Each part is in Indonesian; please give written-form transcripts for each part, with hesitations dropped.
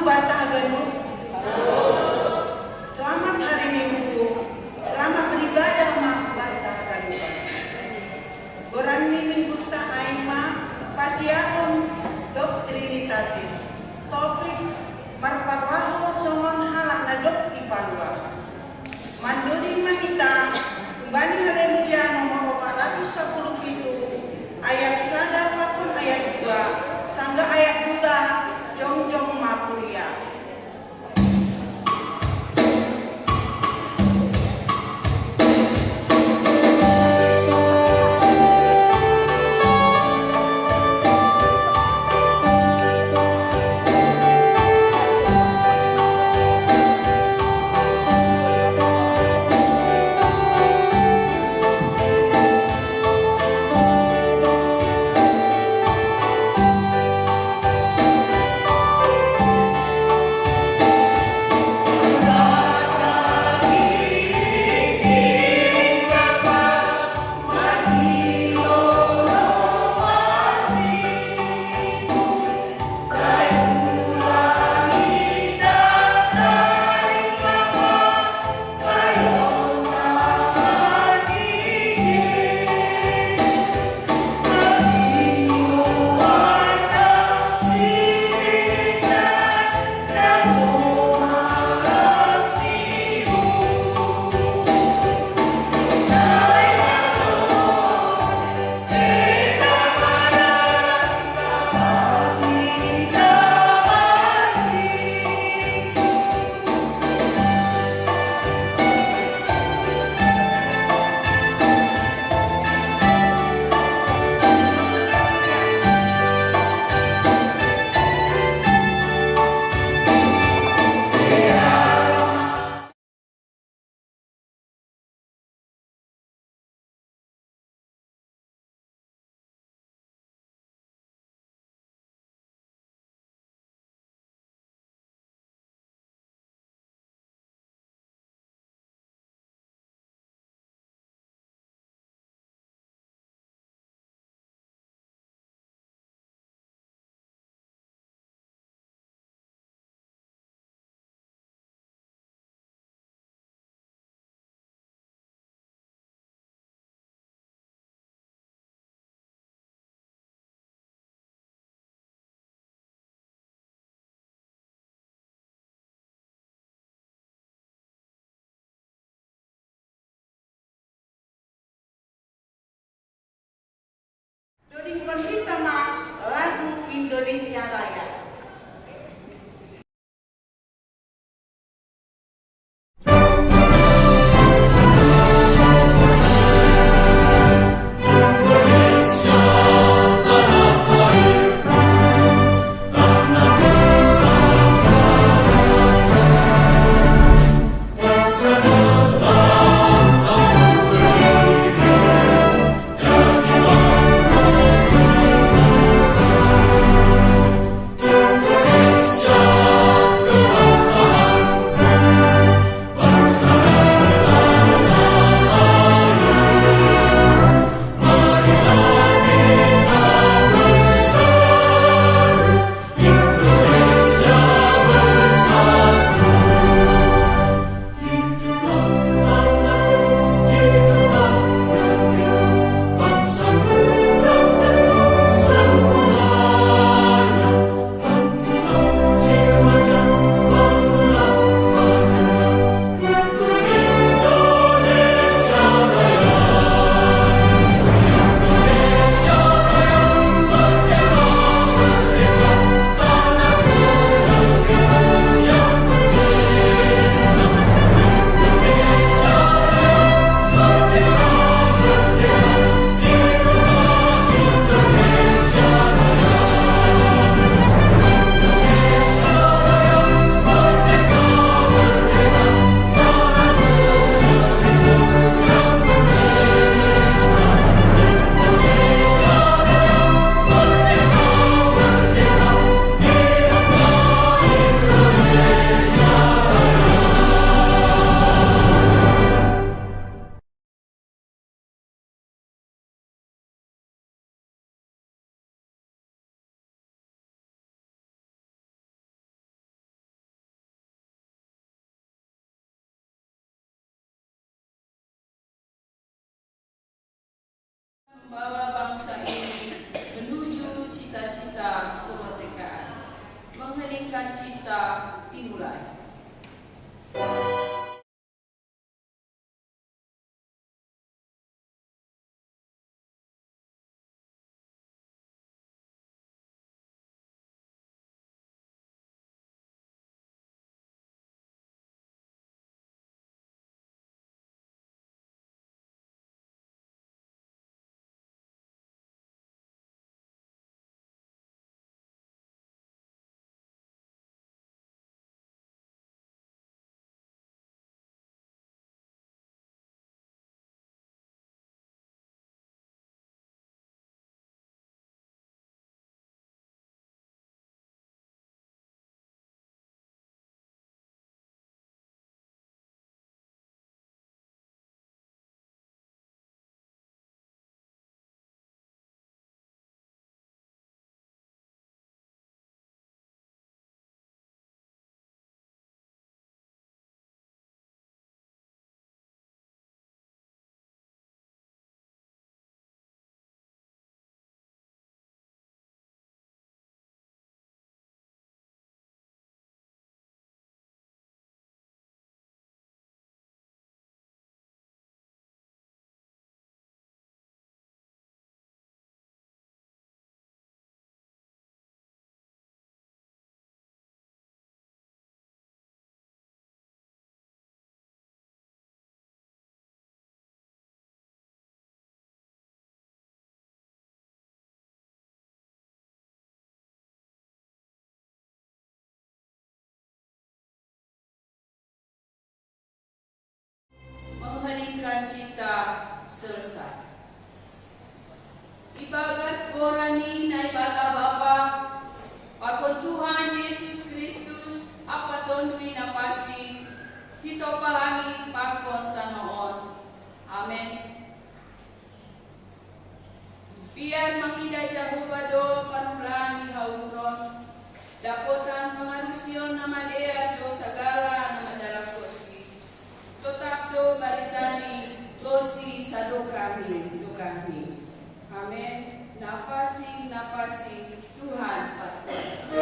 Batak Ganu. Selamat hari Minggu. Selamat beribadah mak Batak Ganu. Gorani minggu ta aima pasiaon Trinitatis. Topik marparaho songon halak nadok iparwa. Manduri manita kembali haleluya nomor 410 itu ayat 1 pun ayat 2 sangga ayat 2 jong mapuria. Dodingkon kita mak lagu Indonesia Raya. Thank membawa bangsa ini menuju cita-cita kemerdekaan. Mengheningkan cipta dimulai. Mengheningkan cipta selesai. Ibagas gorani na ibata Bapa, pakon Tuhan Yesus Kristus, apa tonui na pasti, sito palangit pakon tanoon. Amen. Biar mangida jahubado panulan ihauron, dapotan penganusyon na madea do sagala na madalakosi. Tetap do baritani losi sadokahni dokahni. Amin. Napasi Tuhan berkuasa.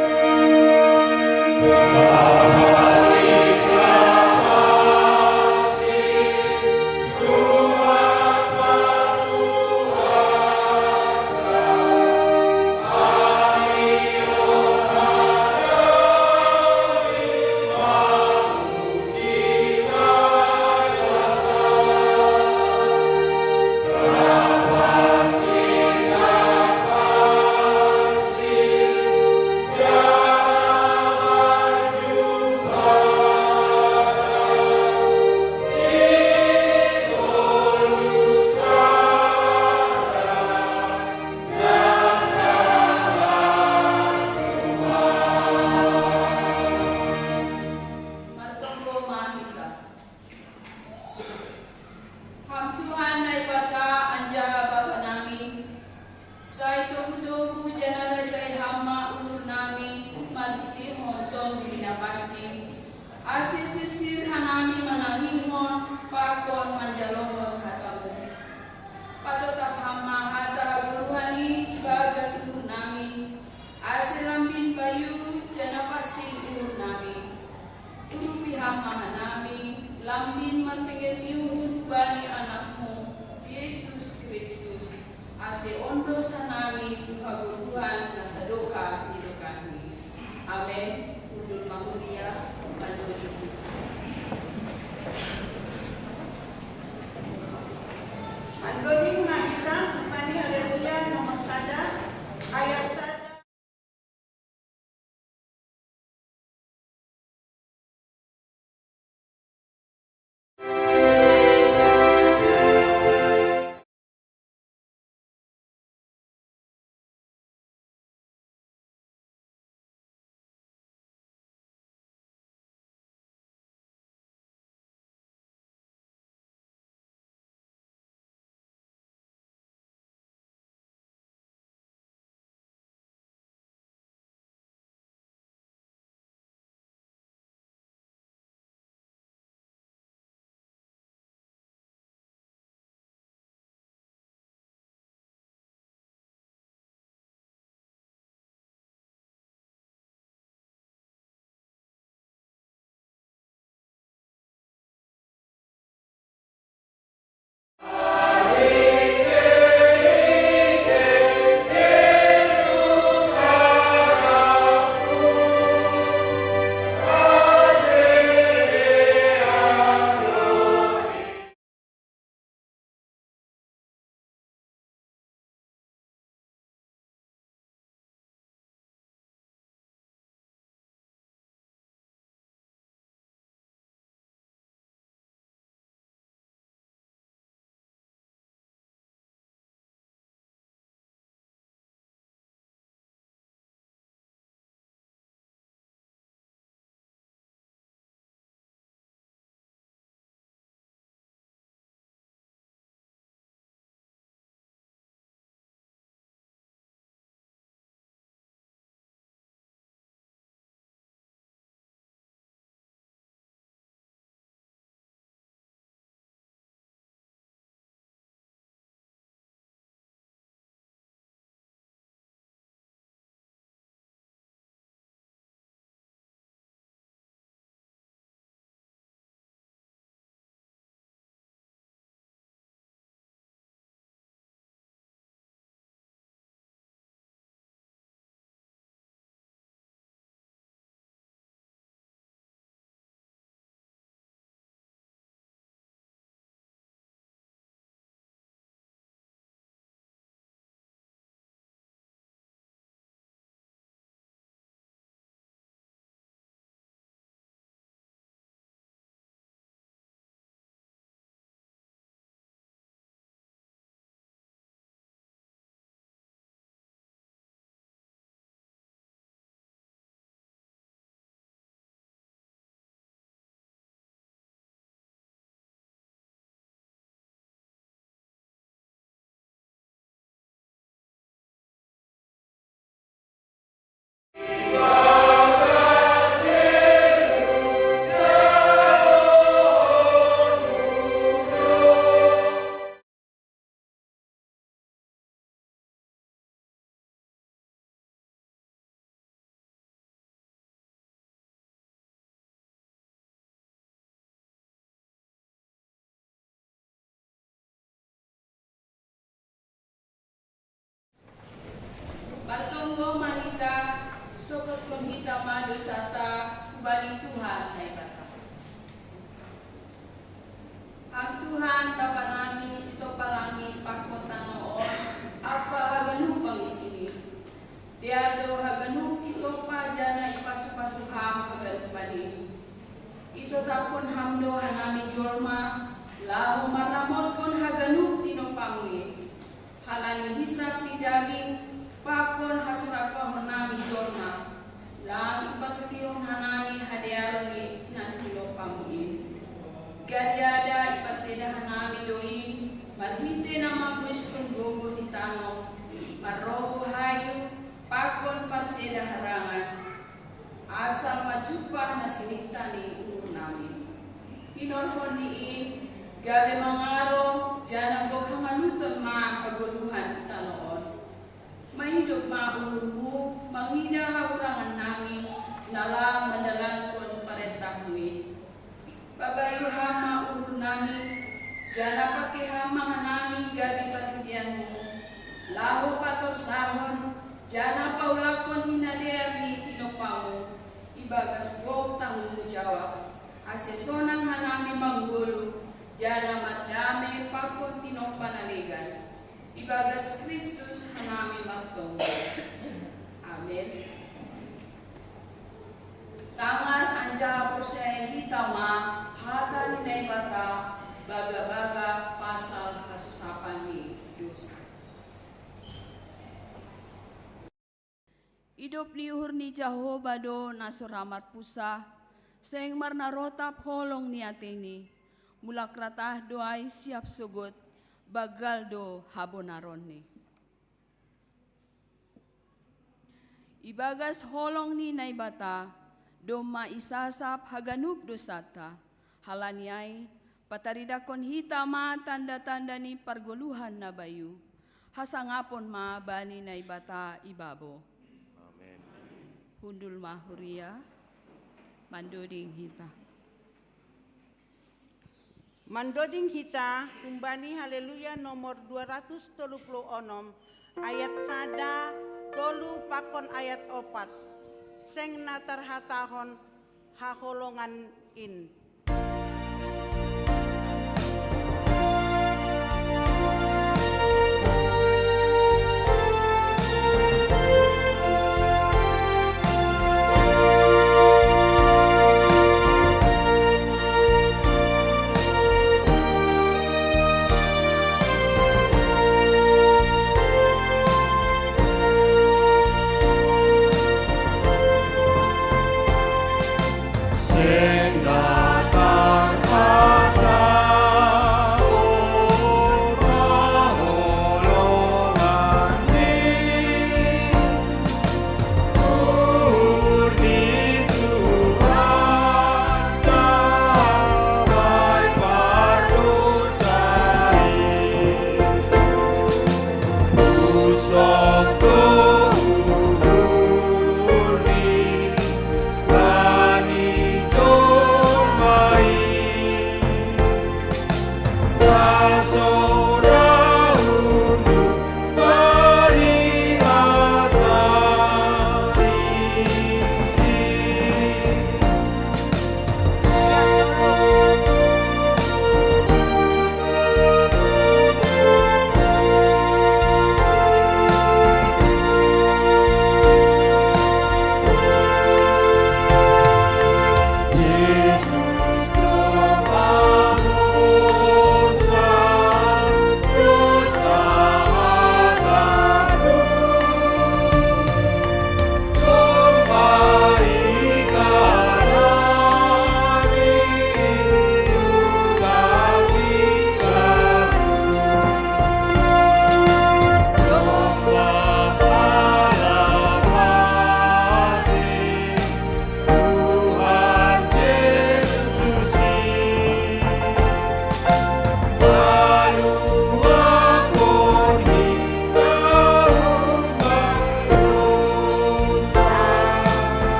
sukot kong hitama dosata, kubaling Tuhan na ibata. Ang Tuhan Bapa namin, sito palangit, pagkota noon, apa haganu pangisini. Diado haganu kito pa dyan ipasupasuham haganu bali. Ito tapon hamdo hanami jorma, lahu maramot kon haganu tinopamui. Halani hisap ni daging, pakon hasurako hanami jorma, lang ipatuliyong hanami hadiaro ni nan tinopamui. Gadiada ipaseda hanami doin, marhinte na mabuis punggogo ni tano, marobo hayu, pakon paseda harangan, asal majupa na sinita ni umur namin. Pinorhon niin, gabi mangaro, dyan ang hangaluton ma haguluhan tanoon. Mahidop ma umurmu, mangida haurangan namin, nalang mandalan kon parentahuin. Babayu hama umur namin, dyan pakihama hanami gabi patintianmu. Lahu pator sahon, dyan paulakon hinadear ni tinopamu, ibagas gog tanggung jawab. Asesonang hanami manggulu, dyan madami pakon tinopanaligan. Ibagas Kristus hanami martong. Amen. Tangan anja persaya hitama, hata ni naibata, baga-baga pasal hasusapan ni dosa. Idop ni uhur ni Jehovah do nasuramat pusa, seng marnarotap holong ni atini, mulak ratah doay siap sugut, bagal do habonaron ni. Ibagas holong ni naibata, do maisasap haganup dosata, halaniay pataridakon hitama tanda-tanda ni parguluhan na bayu, hasangapon ma bani naibata ibabo. Amen. Hundul mahuria, mandoding hita. Mandoding hita, kumbani haleluya nomor 236 ayat sada, tolu pakon ayat 4. Seng natarhatahon haholongan in. Sing God.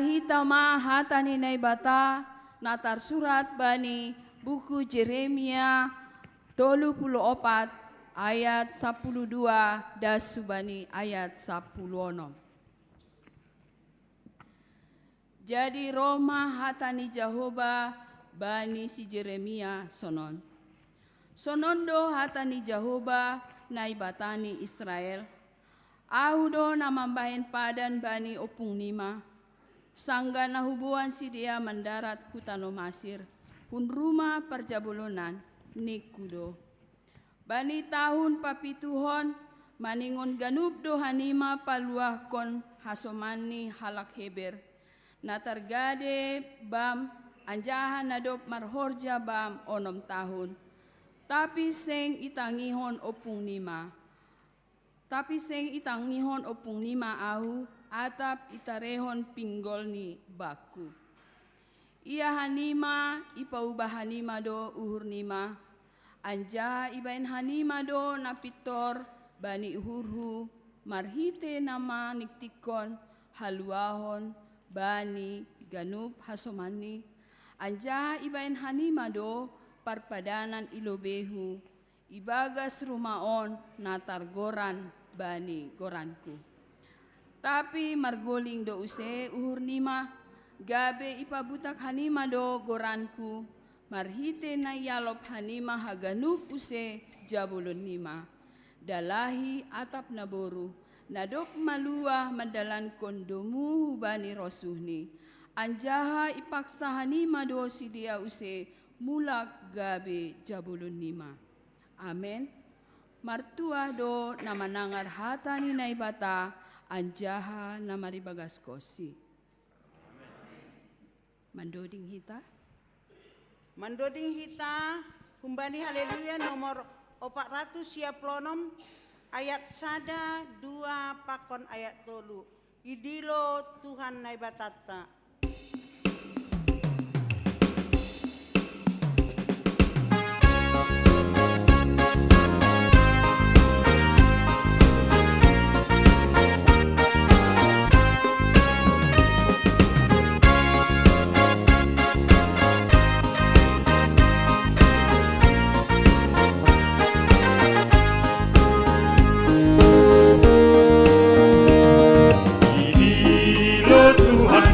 marhitama hatani naibata natar surat bani buku Jeremia 34 ayat 12 dan subani ayat 10. Jadi Roma hatani Jehovah bani si Jeremia sonon. Sonondo hatani Jehovah naibatani Israel. Ahudo namambahin padan bani opung nima. Sangga nahubuan si dia mendarat hutano Masir. Hun rumah perjabulunan nikudo. Bani tahun papituhon maningon ganub do hanima paluah kon hasomani halak heber. Natargade bam anjahan nadop marhorja bam 6 tahun. Tapi seng itangihon opung nima. Tapi seng itangihon opung nima ahu atap itarehon pinggol ni baku. Ia hanima ipaubah hanima do uhur nima. Anja ibain hanima do napitor bani uhurhu marhite nama niktikon haluahon bani ganub hasomani. Anja ibain hanima do parpadanan ilobehu ibagas rumaon natar goran bani goranku. Tapi margoling do use uhur nima gabe ipabutak hanima do goranku marhite na yalop hanima haganub use jabulun nima. Dalahi atap naboru nadop maluah mandalan kondomu bani rosuhni. Anjaha ipaksa hanima do si dia use mulak gabe jabulun nima. Amen. Martua do namanangar hatani naibata anjaha namaribagas kosi. Mandoding hita. Mandoding hita kumbani haleluya nomor 400 siaplonom ayat 1 2 pakon ayat 3. Idilo Tuhan naibatata. Tuhan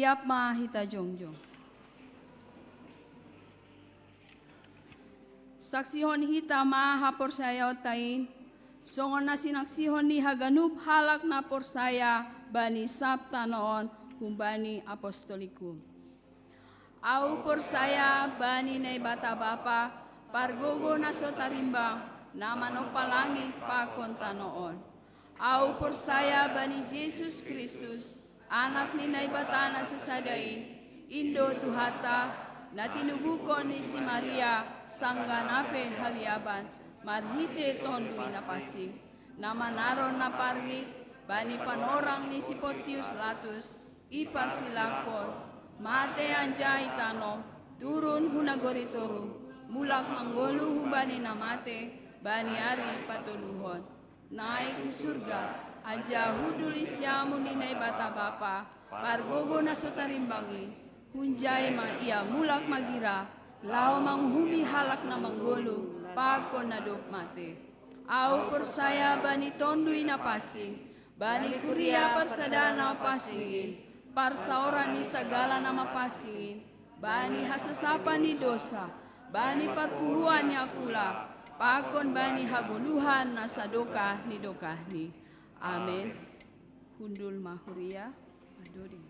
Tiap ma hita jongjong. Saksihon hita ma hapor saya otain, songon na sinaksihon ni haganup halak na por saya bani sabta noon humbani apostolikum. Au por saya bani nay bata bapa, pargogo na sotarimbang, nama no palangit pakonta noon. Au por saya bani Jesus Kristus, anak ni nay bata na sasadain, Indo Tuhata, na tinubukon ni si Maria, sangganape haliaban, marhite tondui na pasing, na manaron na pargi, bani panorang ni si Pontius Latus, iparsilakon, mate anjay tanom, turun hunagoritoru, mulak manggolu hubani na mate, bani ari patuluhon, naik ke surga, anja hudulis yamu ni nay bata bapa, pargogo na sotarimbangi, hunjay mang ia mulak magira, lao manghumi halak na manggolo, pagkon na dop mate. Au persaya bani tondui na pasing, bani kuria parsadana pasingin, parsaoran ni segala nama pasingin, bani hasasapan ni dosa, bani parpuluhan ni akula, pakon bani haguluhan na sadoka ni dokahni. Amen. Hundul mahuria, adoring.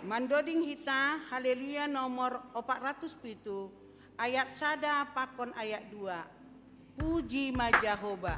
Mandoding hita haleluya nomor 407 ayat sada pakon ayat 2. Puji Majahoba.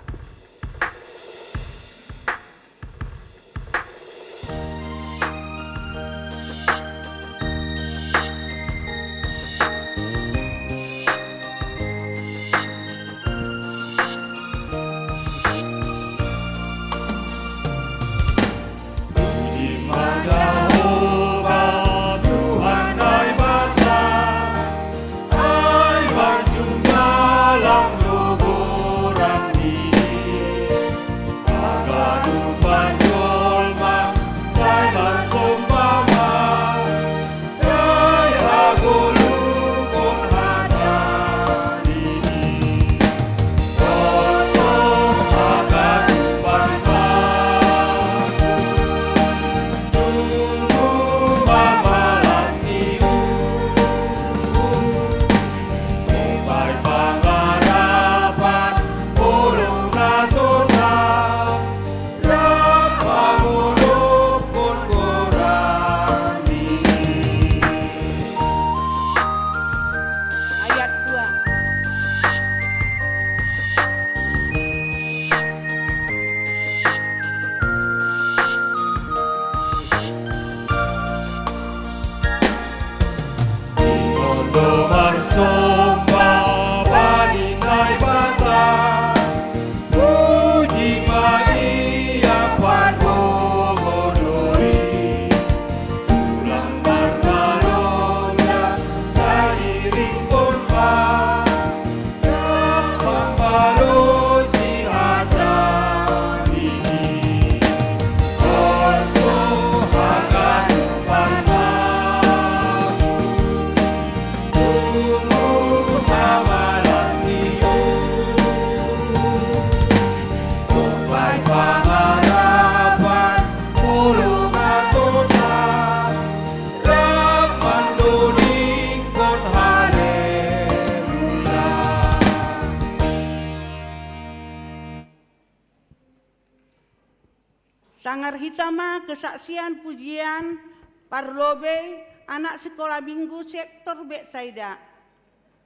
Tangar hitama kesaksian pujian parlobe anak sekolah minggu sektor Betsaida.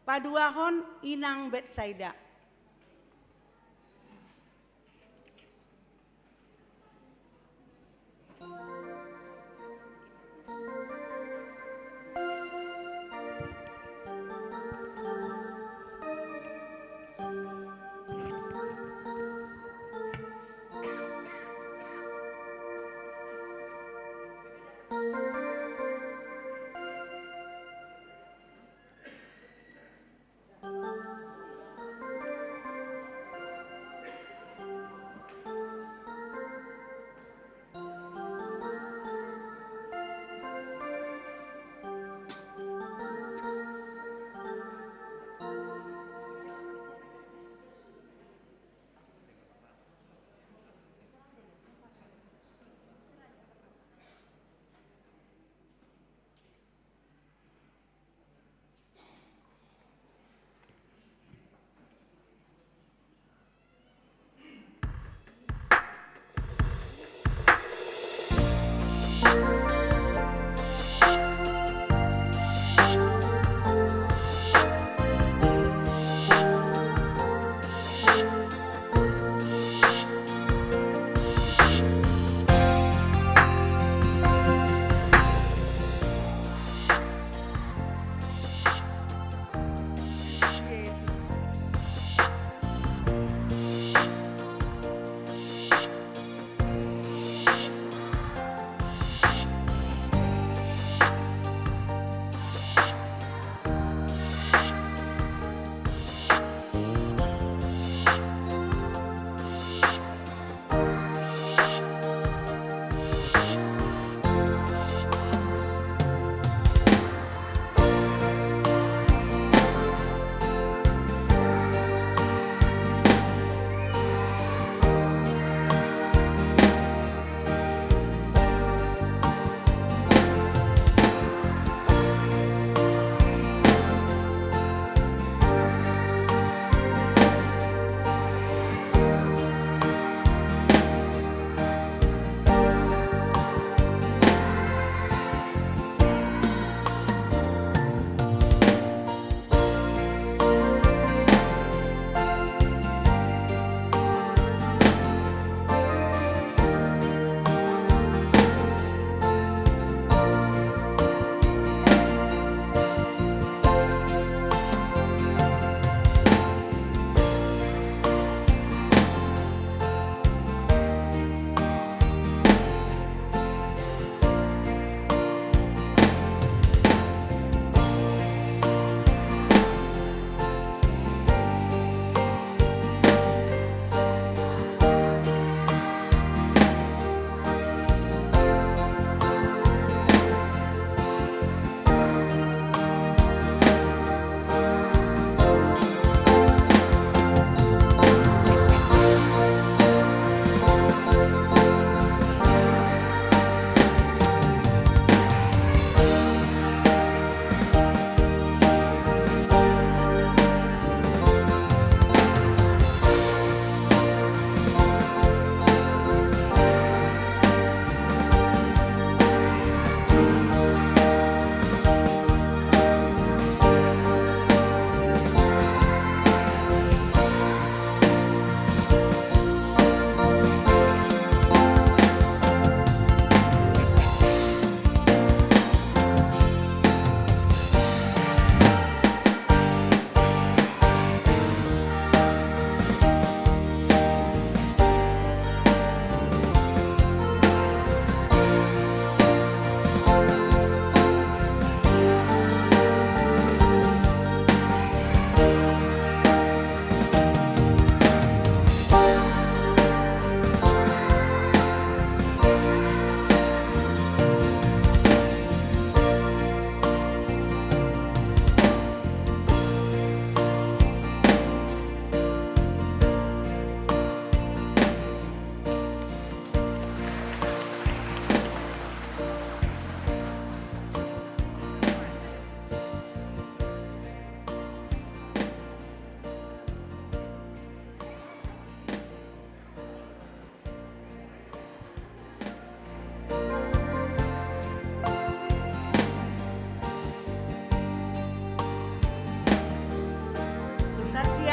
Paduahon inang Betsaida.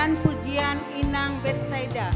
dan pujian Inang Betsaida.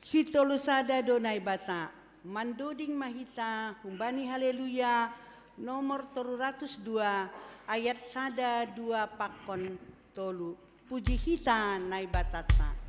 Sitolusada donai bata, manduding mahita, humbani haleluya, nomor 302, ayat sada 2 pakon tolu. Puji hita nai batata.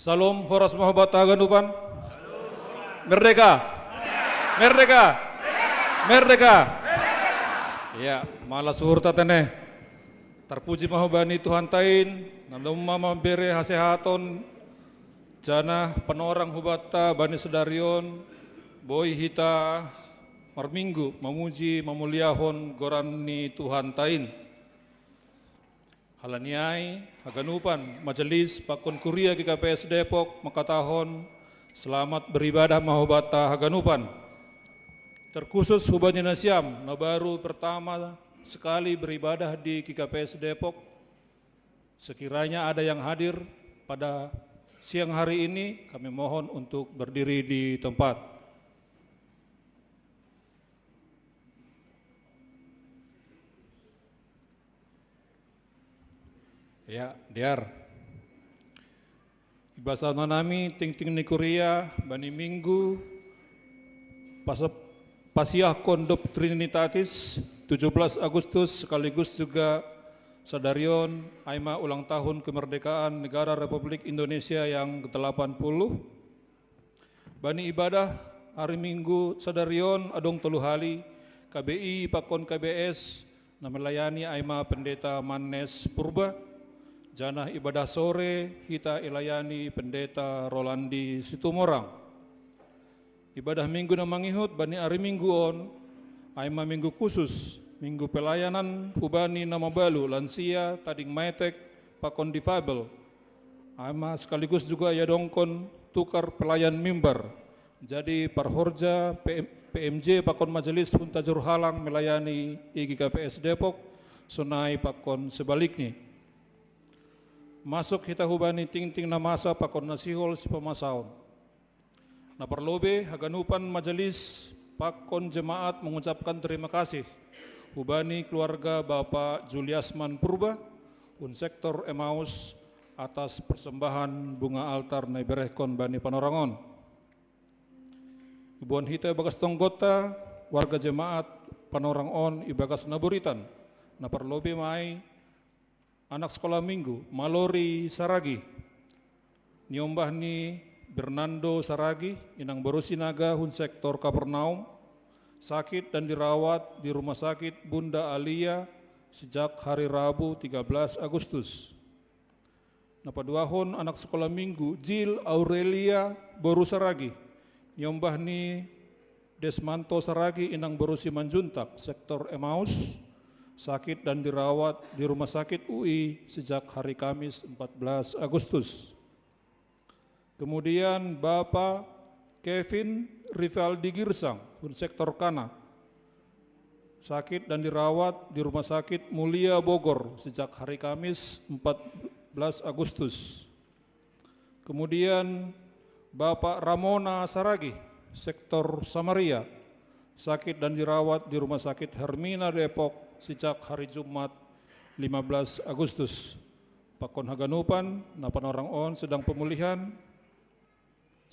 Salam horas mahabat haganupan. Merdeka. Merdeka. Merdeka. Ya, malas hurta teneh. Terpuji mahabani Tuhan tain, nandoma mambere hasehaton, jana penorang hubata bani sedarion, boy hita marminggu memuji memuliahon gorani Tuhan tain. Halaniai, haganupan, majelis pakon kuria GKPS Depok, makatahon, selamat beribadah mahobata haganupan. Terkhusus hubani nasiam, na baru pertama sekali beribadah di GKPS Depok. Sekiranya ada yang hadir pada siang hari ini, kami mohon untuk berdiri di tempat. Ya, diar. Ibasa nami ting-ting ni Korea bani minggu pasiah kondop Trinitatis 17 Agustus sekaligus juga sadarion aima ulang tahun kemerdekaan negara Republik Indonesia yang ke-80. Bani ibadah hari Minggu sadarion adong toluhali KBI pakon KBS na melayani aima pendeta Manes Purba. Janah ibadah sore kita ilayani pendeta Rolandi Situmorang. Ibadah minggu na mangihut bani ari minggu on aima minggu khusus, minggu pelayanan hubani na mabalu lansia tading maetek pakon difabel. Aima sekaligus juga ya dongkon tukar pelayan mimbar. Jadi parhorja PMJ pakon majelis puntajur halang melayani IGKPS Depok sunai pakon sebaliknya. Masuk kita hubani ting-ting na masa pakon nasihol si pemasaon. Na perlobe haganupan majelis Pakon Jemaat mengucapkan terima kasih hubani keluarga Bapak Juliasman Purba, Sektor Emmaus atas persembahan bunga altar na iberehkon bani Panorangon. Ibuan hita bagas tonggota warga jemaat Panorangon ibagas naburitan na perlobi mai anak sekolah minggu Malori Saragi niombah ni Bernardo Saragi inang Borosinaga Sektor Kapernaum sakit dan dirawat di rumah sakit Bunda Alia sejak hari Rabu 13 Agustus. Napaduahon anak sekolah minggu Jill Aurelia Boru Saragi nyombah ni Desmanto Saragi inang Borusi Manjuntak Sektor Emmaus sakit dan dirawat di rumah sakit UI sejak hari Kamis 14 Agustus. Kemudian Bapak Kevin Rivaldi Girsang, Sektor Kana, sakit dan dirawat di Rumah Sakit Mulia Bogor sejak hari Kamis 14 Agustus. Kemudian Bapak Ramona Saragi, Sektor Samaria, sakit dan dirawat di Rumah Sakit Hermina Depok sejak hari Jumat 15 Agustus. Pakon Haganupan, Napan Orang On sedang pemulihan.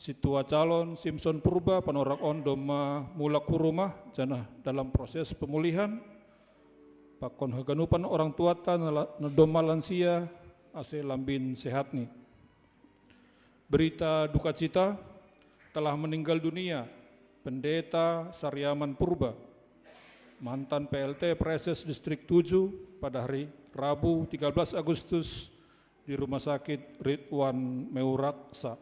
Situa calon Simpson Purba Panorang On doma mulak rumah jana dalam proses pemulihan. Pakon Haganupan orang tua na doma lansia ase lambin sehat nih. Berita duka cita telah meninggal dunia Pendeta Saryaman Purba, mantan PLT Preses Distrik 7 pada hari Rabu 13 Agustus di Rumah Sakit Ridwan Meuraksa.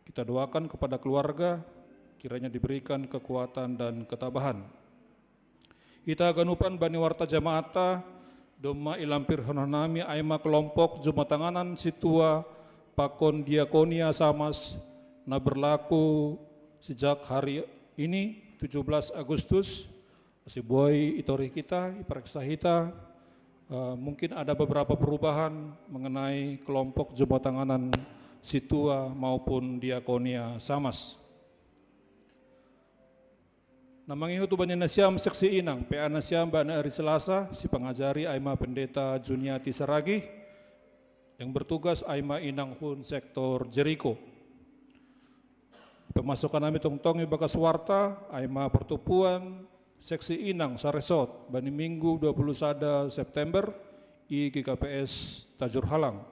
Kita doakan kepada keluarga, kiranya diberikan kekuatan dan ketabahan. Kita ganupan bani warta jamaata, doma ilampir hononami aima kelompok jumatanganan situa pakon diakonia samas, na berlaku sejak hari ini 17 Agustus. Si boy itori kita, ipareksa kita, mungkin ada beberapa perubahan mengenai kelompok jumatanganan situa maupun diakonia samas. Namangihu tu banyak nasiam seksi inang, PA nasiam bana hari Selasa, si pengajari Aima Pendeta Juniati Saragi, yang bertugas Aima Inang Hun Sektor Jericho. Pemasukan kami tong-tong ibakas warta, Aima Pertupuan, Seksi Inang Saresot, bani Minggu 21 September, I GKPS Tajur Halang.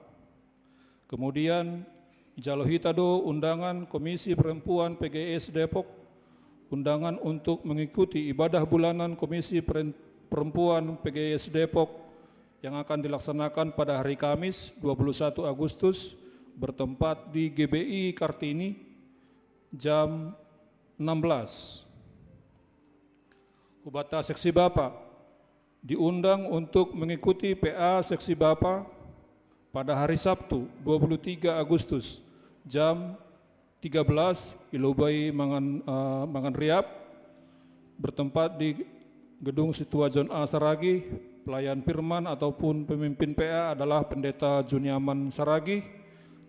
Kemudian Jalohitado undangan Komisi Perempuan PGS Depok, undangan untuk mengikuti ibadah bulanan Komisi Perempuan PGS Depok yang akan dilaksanakan pada hari Kamis 21 Agustus bertempat di GBI Kartini jam 16. Hubata Seksi Bapak diundang untuk mengikuti PA Seksi Bapak pada hari Sabtu 23 Agustus jam 13 Ilobai Mangan Riap bertempat di Gedung Situa John A. Saragi. Pelayan firman ataupun pemimpin PA adalah Pendeta Juniaman Saragi,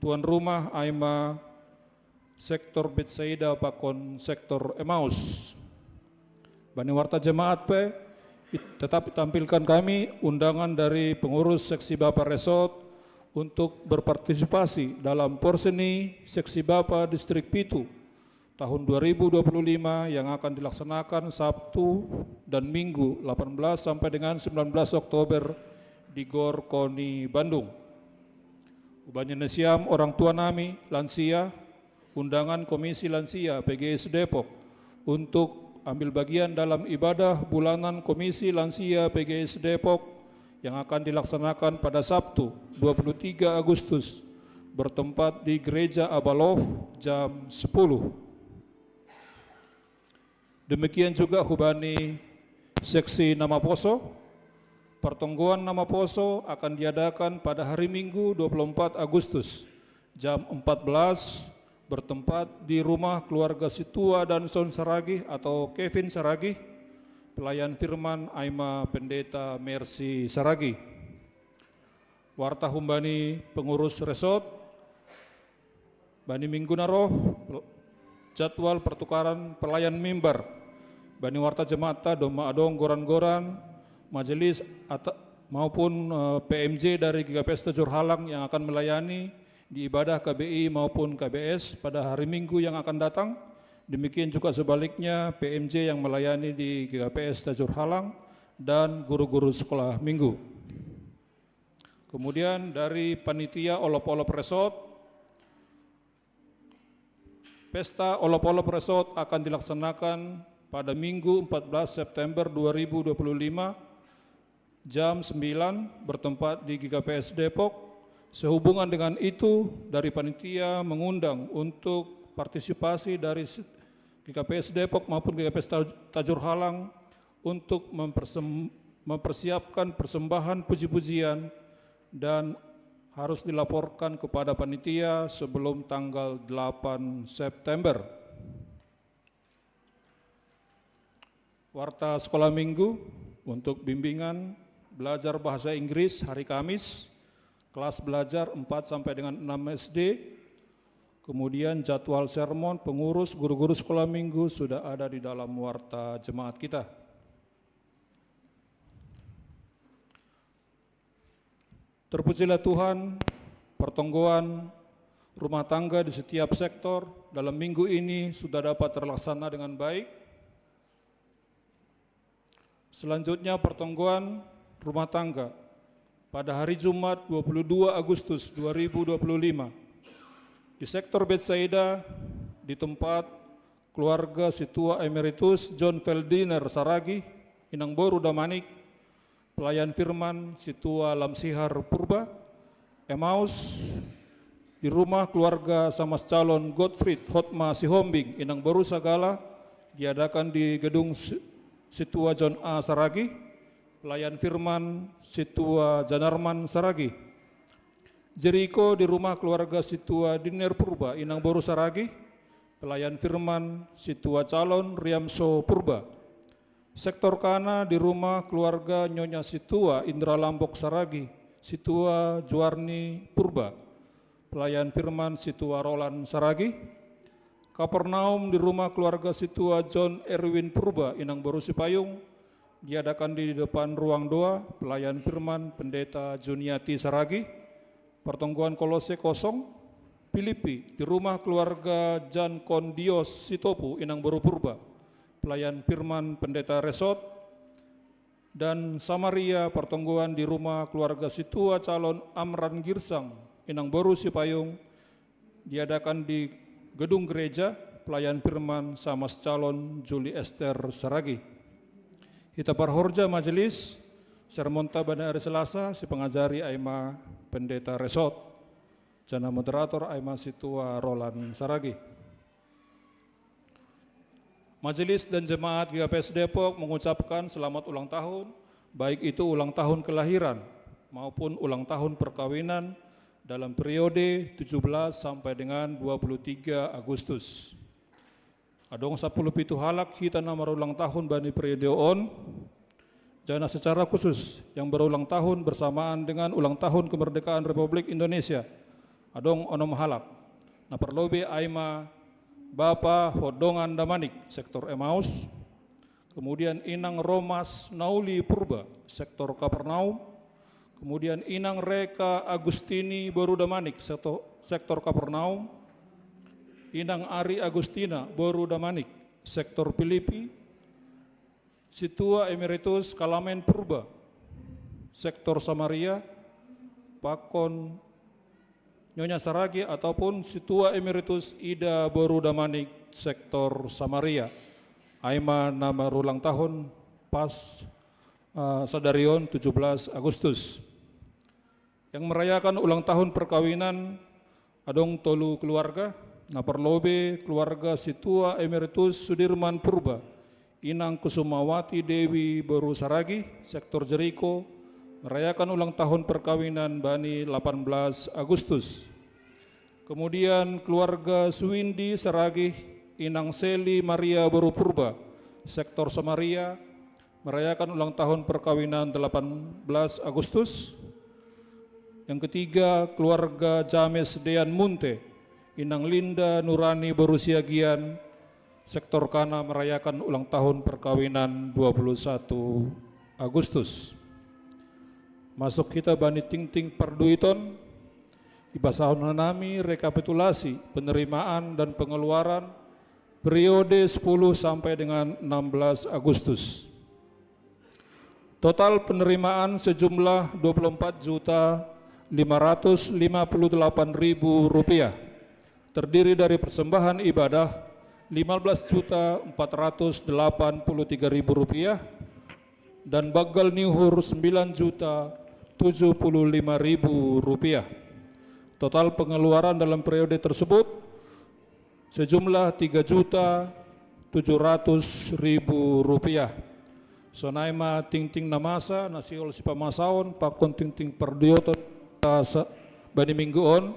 tuan rumah Aima Sektor Betsaida Pakon Sektor Emmaus. Bani warta jemaat P tetap tampilkan kami undangan dari pengurus Seksi Bapak Resort untuk berpartisipasi dalam Porseni Seksi Bapa Distrik Pitu tahun 2025 yang akan dilaksanakan Sabtu dan Minggu 18 sampai dengan 19 Oktober di Gor Koni Bandung. Ubahnya nesiam orang tua nami lansia, undangan Komisi Lansia PGS Depok untuk ambil bagian dalam ibadah bulanan Komisi Lansia PGS Depok yang akan dilaksanakan pada Sabtu 23 Agustus bertempat di Gereja Abalov jam 10. Demikian juga hubani Seksi Nama Poso. Pertonggoan Nama Poso akan diadakan pada hari Minggu 24 Agustus jam 14 bertempat di rumah keluarga Situa dan Son Saragi atau Kevin Saragi, pelayan firman Aima Pendeta Mercy Saragi. Warta humbani pengurus resort, bani minggu naroh, jadwal pertukaran pelayan mimbar Bani Warta Jemaata, Doma Adong, Goran-Goran, Majelis maupun PMJ dari GKPS Tajur Halang yang akan melayani di ibadah KBI maupun KBS pada hari Minggu yang akan datang. Demikian juga sebaliknya PMJ yang melayani di GKPS Tajur Halang dan guru-guru sekolah minggu. Kemudian dari panitia Olop-Olop Resort, Pesta Olop-Olop Resort akan dilaksanakan pada Minggu 14 September 2025 jam 9 bertempat di GKPS Depok. Sehubungan dengan itu, dari panitia mengundang untuk partisipasi dari GKPS Depok maupun GKPS Tajur Halang untuk mempersiapkan persembahan puji-pujian dan harus dilaporkan kepada panitia sebelum tanggal 8 September. Warta sekolah minggu untuk bimbingan belajar bahasa Inggris hari Kamis, kelas belajar 4 sampai dengan 6 SD. Kemudian jadwal sermon pengurus guru-guru sekolah minggu sudah ada di dalam warta jemaat kita. Terpujilah Tuhan, pertonggoan rumah tangga di setiap sektor dalam minggu ini sudah dapat terlaksana dengan baik. Selanjutnya pertonggoan rumah tangga pada hari Jumat 22 Agustus 2025 di sektor Betsaida di tempat keluarga Situa Emeritus John Feldiner Saragi, Inang Boru Damanik, pelayan firman Situa Lamsihar Purba, Emmaus di rumah keluarga Samas Calon Gottfried Hotma Sihombing, Inang Boru Sagala, diadakan di gedung Situa John A. Saragi, pelayan firman Situa Janarman Saragi. Jericho di rumah keluarga Situa Diner Purba, Inang Boru Saragi, pelayan firman Situa Calon Riamso Purba. Sektor Kana di rumah keluarga Nyonya Situa Indra Lambok Saragi, Situa Juarni Purba, pelayan firman Situa Roland Saragi. Kapernaum di rumah keluarga Situa John Erwin Purba, Inang Boru Sipayung, diadakan di depan ruang doa, pelayan firman Pendeta Juniati Saragi. Pertonggoan Kolose kosong, Filipi di rumah keluarga Jan Kondios Sitopu, Inang Boru Purba, pelayan firman Pendeta Resot. Dan Samaria pertonggoan di rumah keluarga Situa Calon Amran Girsang, Inang Boru Sipayung, diadakan di gedung gereja, pelayan firman Samas Calon Juli Esther Saragi. Kita parhorja majelis, sermon tabana hari Selasa, si pengajari Aima Pendeta Resot, jana moderator Aima Situa Roland Saragi. Majelis dan jemaat GKPS Depok mengucapkan selamat ulang tahun, baik itu ulang tahun kelahiran maupun ulang tahun perkawinan dalam periode 17 sampai dengan 23 Agustus. Adong 10 pitu halak kita nama ulang tahun bani periode on, jana secara khusus yang berulang tahun bersamaan dengan ulang tahun kemerdekaan Republik Indonesia. Adong onom halak, na perlobe Aima Bapa Hodongan Damanik, sektor Emmaus, kemudian Inang Romas Nauli Purba, sektor Kapernaum, kemudian Inang Reka Agustini Boru Damanik, sektor Kapernaum, Inang Ari Agustina Boru Damanik, sektor Filipi, Situa Emeritus Kalamen Purba, sektor Samaria, Pakon Nyonya Saragi ataupun Situa Emeritus Ida Boru Damanik, sektor Samaria. Aima nama ulang tahun pas Sadarion 17 Agustus. Yang merayakan ulang tahun perkawinan adong tolu keluarga, naperlobe keluarga Situa Emeritus Sudirman Purba, Inang Kusumawati Dewi Boru Saragi, sektor Jericho, merayakan ulang tahun perkawinan bani 18 Agustus. Kemudian keluarga Suwindi Saragi, Inang Seli Maria Boru Purba, sektor Samaria, merayakan ulang tahun perkawinan 18 Agustus. Yang ketiga, keluarga James Dean Munte, Inang Linda Nurani Borusiagian, Sektor Kana merayakan ulang tahun perkawinan 21 Agustus. Masuk kita Bani Ting-Ting Perduiton, ibasahun nami rekapitulasi penerimaan dan pengeluaran periode 10 sampai dengan 16 Agustus. Total penerimaan sejumlah Rp24.558.000, terdiri dari persembahan ibadah Rp15.483.000 dan bagal nihur Rp9.075.000. Total pengeluaran dalam periode tersebut sejumlah Rp3.700.000. Sonaima Ting-Ting namasa nasiol sipamasaon pakon Ting-Ting Perdioto Bani Mingguon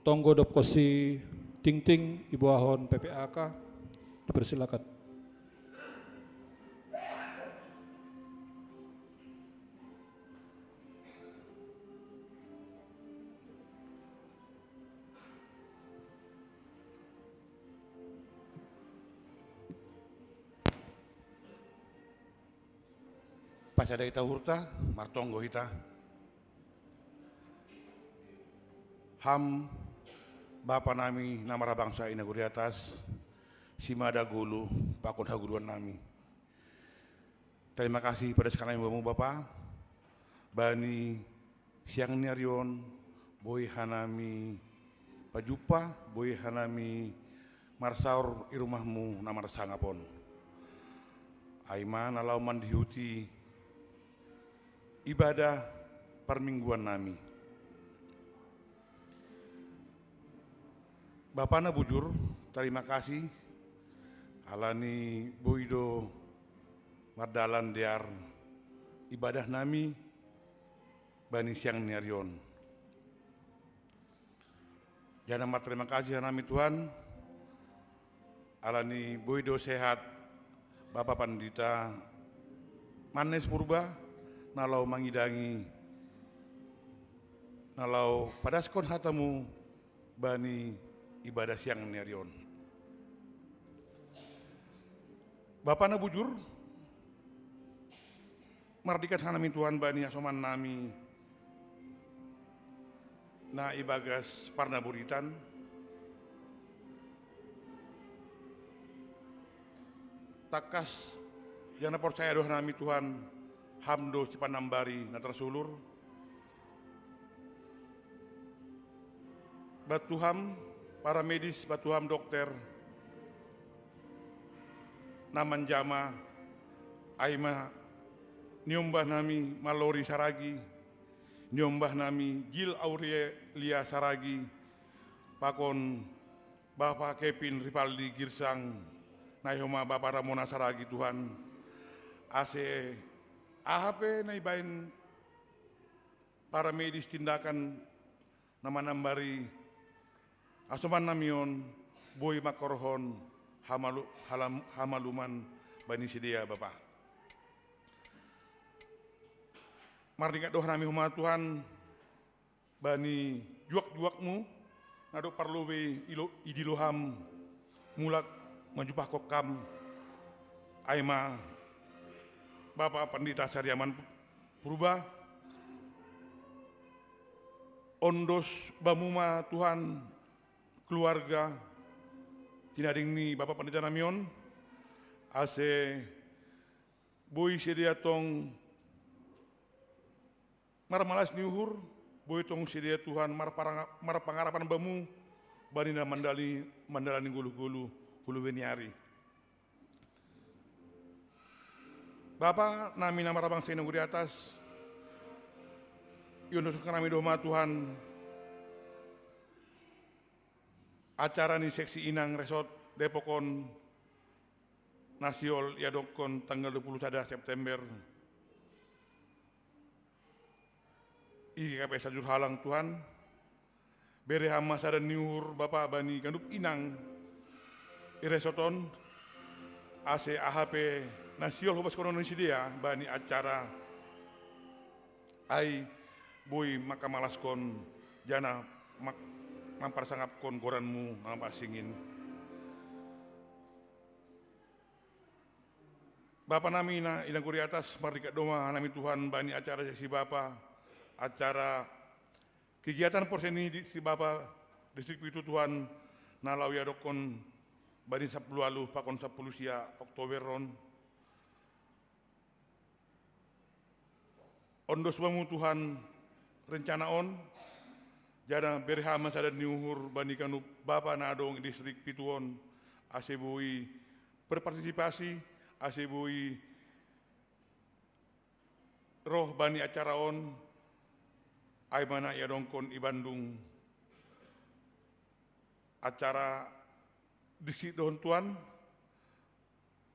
tonggo dop kosi Ting-Ting Ibu Ahon PPAK, dipersilakan. Pasada ita hurta, martonggo ita. Ham Bapa nami namara bangsa inaguri atas, simada gulu pakon haguruan nami. Terima kasih pada sekalian bamu Bapa, Bani siang niarion, boy hanami pajupa, boy hanami marsaur irumahmu namara sangapon. Aima nalau mandihuti ibadah permingguan nami. Bapana bujur, terima kasih alani boido mardalan diar ibadah nami Bani siang niarion. Jangan terima kasih nami Tuhan alani boido sehat Bapak Pandita Manes Purba nalau mangidangi nalau padaskon hatamu Bani ibadah siang niarion. Bapana bujur mardikat hanami Tuhan Bani asoman nami na ibagas parna buritan takas yang percaya doa nami Tuhan hamdo cipanambari na tersulur batuham para medis, batuham dokter naman jama aima nyombah nami Malori Saragi, nyombah nami Gil Aurelia Saragi, pakon Bapak Kevin Ripaldi Girsang, nayoma Bapak Ramona Saragi Tuhan, ase AHP naibain para medis tindakan nama nambari asoman namion boy makorhon hamaluman Bani sedia Bapak. Mardingat doh nami huma Tuhan Bani juak-juakmu nado parlowe idiloham mulak majupah kokam aima Bapak Pandita Sariaman Purba, ondos bamuma Tuhan keluarga tinading ni Bapak Pandita Namion, ase boy sedia tong marmalas niuhur, boy tong sedia Tuhan mar pangarapan bamu, Bani na mandalani gulu-gulu hulu weniari. Bapak nami nama bangsa inaguri atas yunuskan nami doa Tuhan acara ni seksi inang resort Depokon Nasiol Yadokon tanggal 21 September IKP Sajur Halang Tuhan bere hama sada niur Bapak Bani gandup inang iresoton AC AHP Nasiol hobas kono dia Bani acara ai boy makamalaskon jana mampar sangap kon goranmu nampak singin Bapa nami na ilang kuri atas mardika doma nami Tuhan bani acara si Bapa acara kegiatan porseni di si Bapa distrik itu Tuhan nalau ya dokon bani 10 lalu pakon 10 sia Oktober ron ondo sebamu Tuhan rencana on jana berha masada niuhur bani kanu Bapa na adong distrik pituon asebui berpartisipasi asebui roh bani acara on ay mana ya dongkon i Bandung acara diksi dohon tuan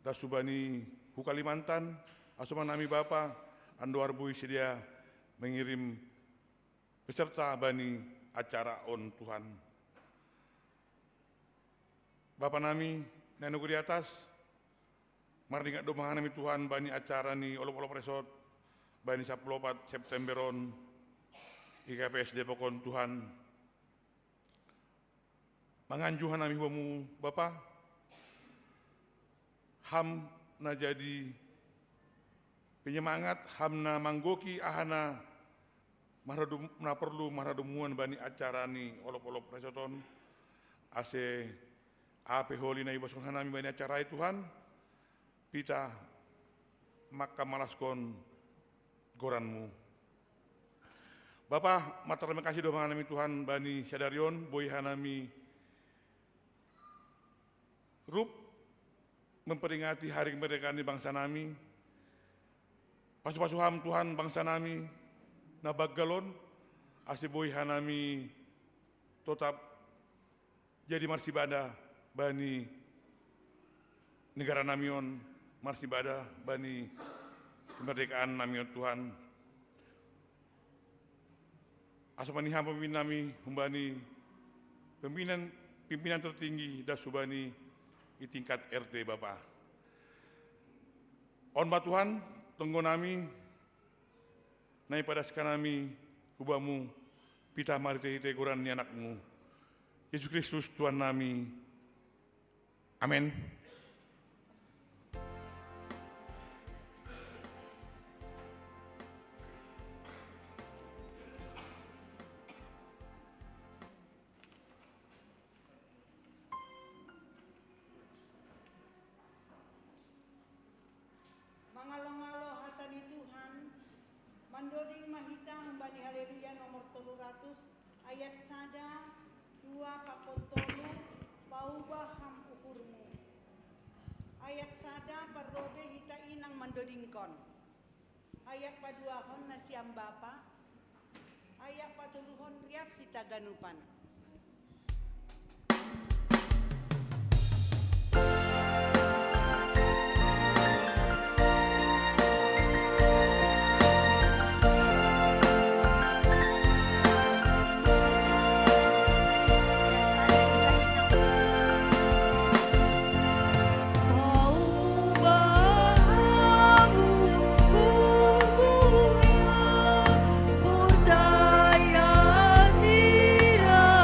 da subani hu Kalimantan asuman nami Bapa andoar bui sedia mengirim peserta bani acara on Tuhan. Bapa nami nenu di atas mardingat domahan nami Tuhan bani acara ni olop-olop resort bani 14 Septemberon IKPS Depokon Tuhan manganjuhan nami huamu Bapa ham na jadi penyemangat ham na manggoki ahana maradum na perlu maradumuan bani acara ni olop-olop resorton ase ape holi na ibasun hanami bani acara Tuhan pita maka malaskon goranmu. Bapa, terima kasih doa nami Tuhan bani sadarion boy hanami rup memperingati hari kemerdekaan di bangsa nami. Pasu-pasuham Tuhan bangsa nami nabaggalon ase boy hanami tetap jadi marsibada bani negara namion marsibada bani kemerdekaan namion Tuhan. Asamaniha pemimpin nami humbani pimpinan tertinggi da subani di tingkat RT Bapa. On Tuhan tunggu nami nai pada sekanami hubamu pita marite teguran ni anakmu Yesus Kristus Tuhan nami. Amin. Mangalo-ngalo hatani Tuhan mandoding mahita humbani haleluya nomor 300 ayat sada 2 pakontolu paubah ham ukurmu ayat sada parrobe hita inang mandodingkon ayat paduahon nasiam Bapa ayat patuluhon riap hita ganupan. Pusaya sira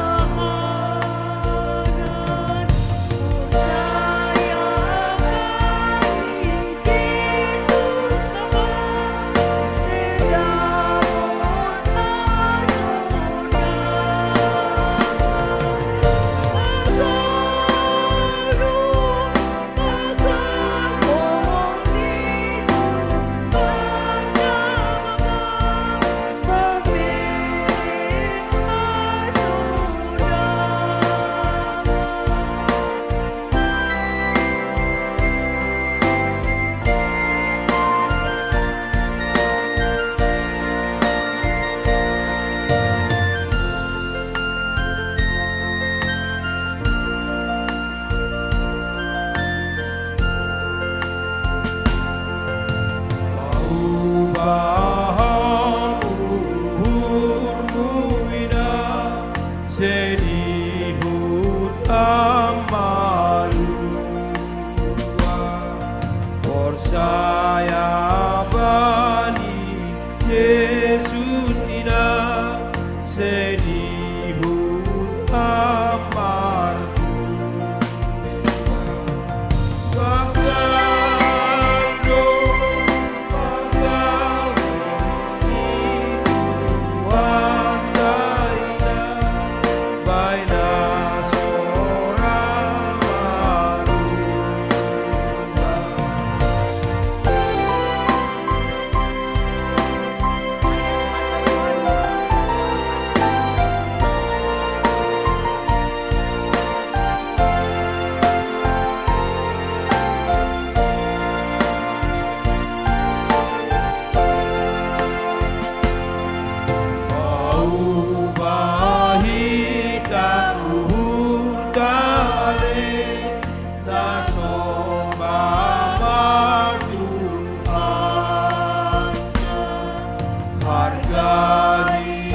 hargai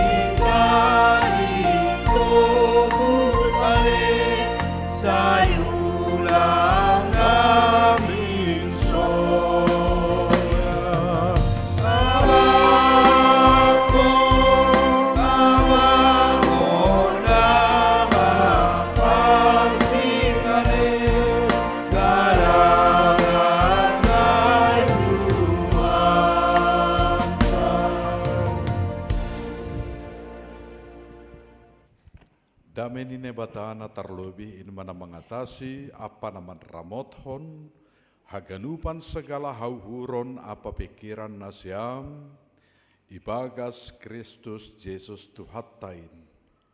tubuh salib sayulang amin soya abakon nama pasingane garangan Dame ni nebatana terlebih ini mana mengatasi apa nama ramothon haganupan segala hauhuron apa pikiran nasyam ibagas Kristus Yesus Tuhatain.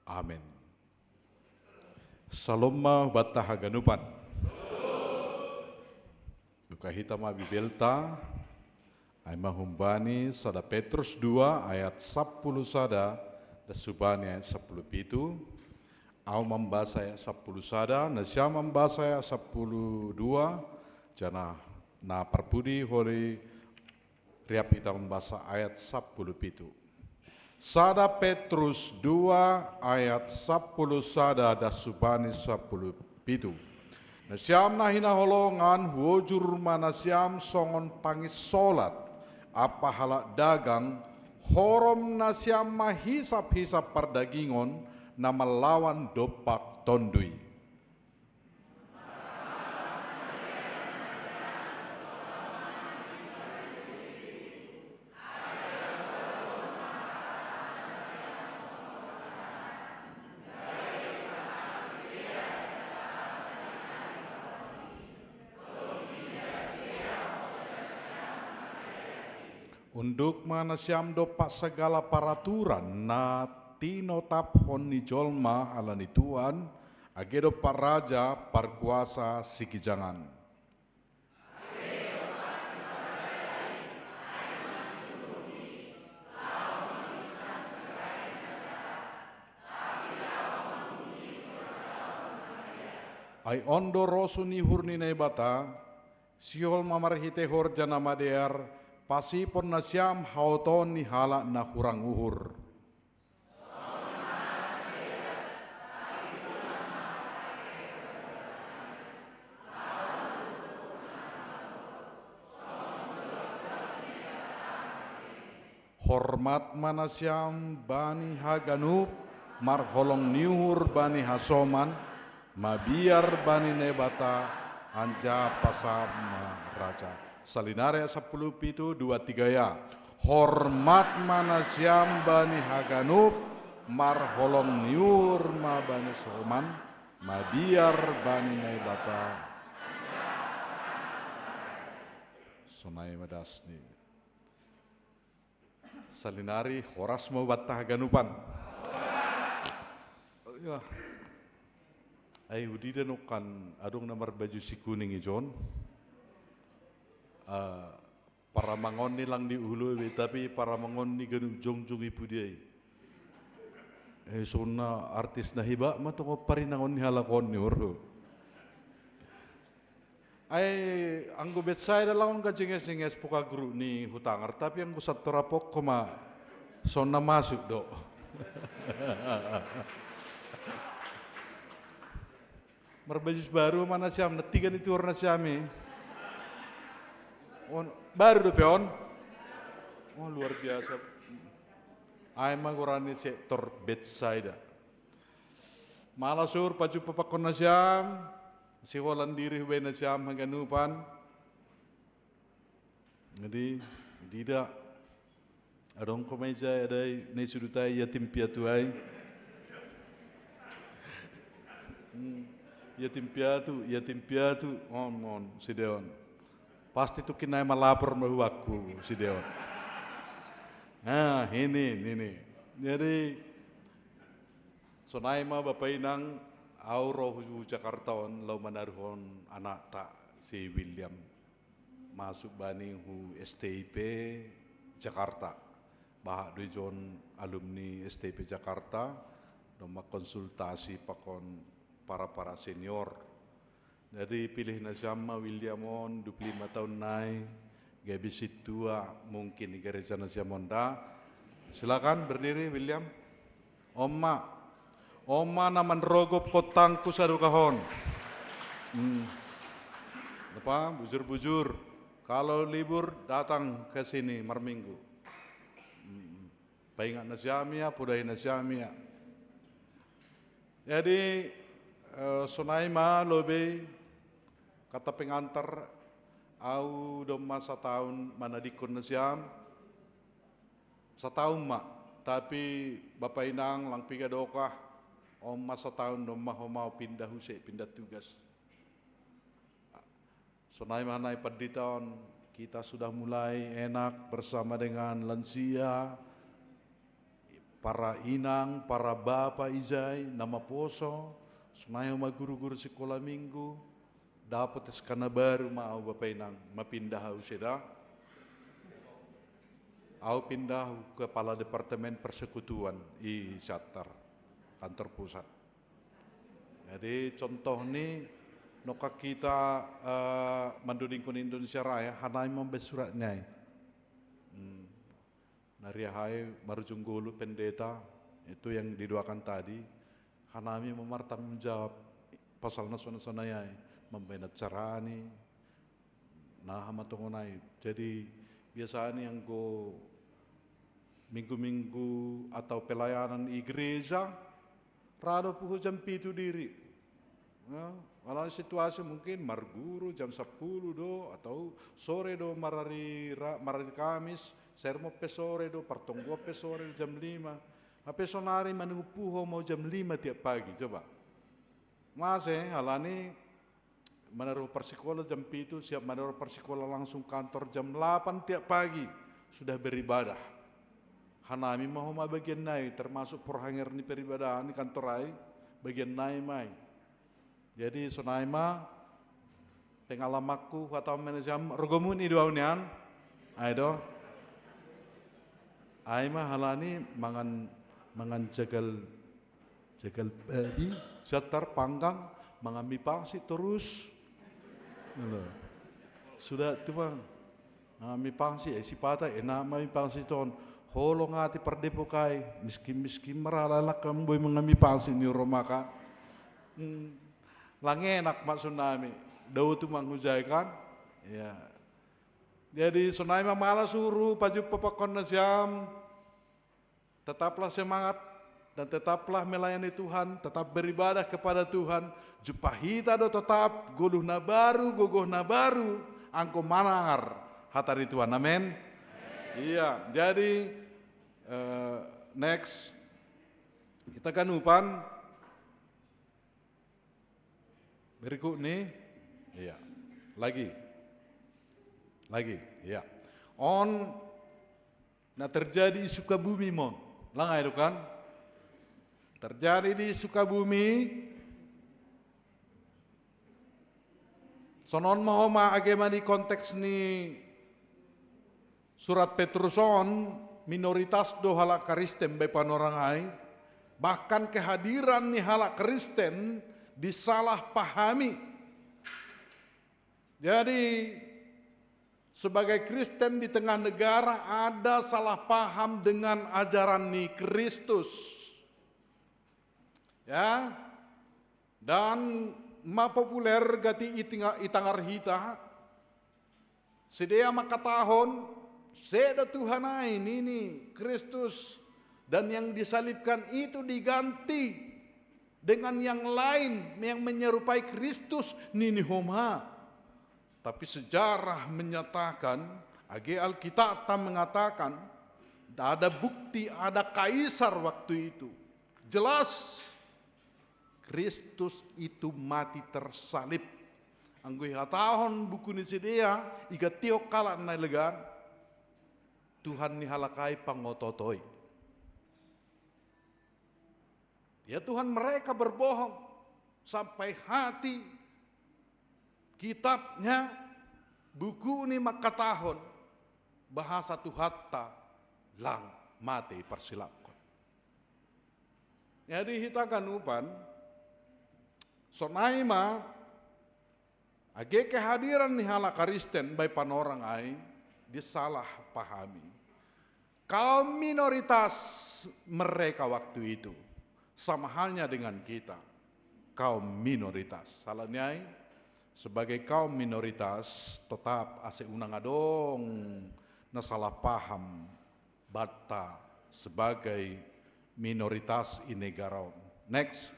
Amin. Saloma bata haganupan. Buka hitam abibelta aima humbani sada Petrus 2 ayat 10 sada da subani ayat 10 pitu. Au membaca ayat 10 sada, nasyam membaca ayat 10 2, jana na perpudi hori riap kita membaca ayat 10 pitu. Sada Petrus 2 ayat 10 sada da subani 10 pitu. Nasyam na hinaholongan huojur manasyam songon pangis solat, apa halak dagang, horom nasyam mahisap-hisap perdagingon, na melawan dopak tondui. Unduk manasyam dopak segala peraturan na tinotap honi jolma alani Tuhan agedo paraja parkuasa sikijangan. Ai ondo rosu ni hurni nebata siol mamarhite hor jana madear pasi pon nasyam hauton ni hala na hurang uhur. Hormat manasyam bani haganup marholong niuhur bani hasoman mabiar bani nebata anja pasama raja salinare 10 pitu 2 3 ya. Hormat manasyam bani haganup marholong niuhur ma bani soman mabiar bani nebata sonai madasni salinari horas mau batah ganupan. Ya. Ai hudi denokan adung nomor baju si kuning ijon. Para mangon ni lang di ulu tapi para mangon ni ganu jong ibu dia. Sona artis na hiba matongo parinangon ni halakon ni oro. Ay anggo betsay dalawang kacinges-cinges puka guru ni hutangar tapi ang kusat torapok koma sona masuk do. Merbajus baru mana siam netigan itu warna siami. Baru do peon. Oh luar biasa. Ay magurani sektor betsay da. Malasur paju papakon na siam. Si walan diri huway na siyam haganupan. Jadi tidak adong kumeja aday naisudutay yatim piatu ay. Yatim piatu on si Deon. Pasti tu kinay malapor mahuwaku si Deon. Nah ini. Jadi sonay ma bapainang Auro hu Jakarta on lau manaruhon anak tak si William masuk bani hu STIP Jakarta bahak dujon alumni STIP Jakarta doma konsultasi pakon para senior jadi pilih nasama William on 25 tahun nai gabi situa mungkin di gereja nasamonda Silakan berdiri William. Oma naman rogop kotangku sadukahon. Apa? Bujur-bujur. Kalau libur datang ke sini marminggu. Paingat nasyamia, pudai nasyamia. Jadi sonaima lobe kata pengantar au dom masa tahun manadikon nasyam. Setahun mak, tapi Bapak Inang lang piga dokah om masa tahun dom mau pindah huse, pindah tugas. Sonai manai paditon kita sudah mulai enak bersama dengan lansia, para inang, para bapak izai, nama poso, sonai ma guru-guru sekolah minggu, dapat skana baru mau Bapak Inang, mapindah huse dah. Aku pindah kepala departemen persekutuan di Syatar, kantor pusat. Jadi contoh ini noka kita mandudingkun Indonesia Raya, hanai membesuratnya. Narihai marujunggulu pendeta itu yang didoakan tadi, hanami memartam jawab pasal nasona-sonayai, membina carani, nah matongonai. Jadi biasanya yang go minggu-minggu atau pelayanan di gereja, rado puhu jam 7 diri. Ya, kalau situasi mungkin marguru jam 10 do atau sore do marari Kamis, sermo pe sore do, partonggo pe sore jam 5. Ape sonari menunggu puho mau jam 5 tiap pagi, coba. Halani menaruh persikola jam 7, siap menaruh persikola langsung kantor jam 8 tiap pagi, sudah beribadah. Hanami mahoma bagian naik, termasuk perhanger ni peribadahan ni kantor ai, bagian naik mai. Jadi sonaima pengalamanku atau manajem rogomun ni duaunian, aido. Aima halani mangan jagal babi, setar panggang, mengambil pangsi terus. Sudah tu bang, mengambil pangsi, sipata enak mengambil pangsi ton. Holong hati perdepokai, miskin meralalak kamu mengambil pangsi ni romaka. Lang enak mak tsunami, daw tu manghujaikan. Ya. Jadi tsunami malas suruh paju papakon nasyam. Tetaplah semangat dan tetaplah melayani Tuhan, tetap beribadah kepada Tuhan. Jupahita do tetap gogoh na baru, angko manangar hatari Tuhan. Amin. Iya, jadi next kita kan upan berikut nih, iya, lagi, iya. Nah terjadi di Sukabumi mon, langai itu kan? Terjadi di Sukabumi. Sonon mahoma agama di konteks ni surat Petruson minoritas do halak Kristen be panorangai, bahkan kehadiran ni halak Kristen disalahpahami. Jadi sebagai Kristen di tengah negara ada salah paham dengan ajaran ni Kristus. Ya. Dan ma populer gati itangar hita. Sedia makatahon seda Tuhan ini Kristus, dan yang disalibkan itu diganti dengan yang lain yang menyerupai Kristus nini homa. Tapi sejarah menyatakan, age Alkitab mengatakan ada bukti, ada kaisar waktu itu. Jelas Kristus itu mati tersalib. Anggo hatahon buku ni sedia iga tiok kala na legan. Tuhan ni halakai pangototoi. Ya Tuhan mereka berbohong sampai hati kitabnya buku ni makatahon bahasa Tuhatta lang mati persilapkan. Jadi hitakan upan sonaima age kehadiran ni halak Kristen by panorang ai disalah pahami. kaum minoritas mereka waktu itu sama halnya dengan kita, kaum minoritas. Salahnya sebagai kaum minoritas tetap ase unang adong na salah paham bata sebagai minoritas in negaraon. Next,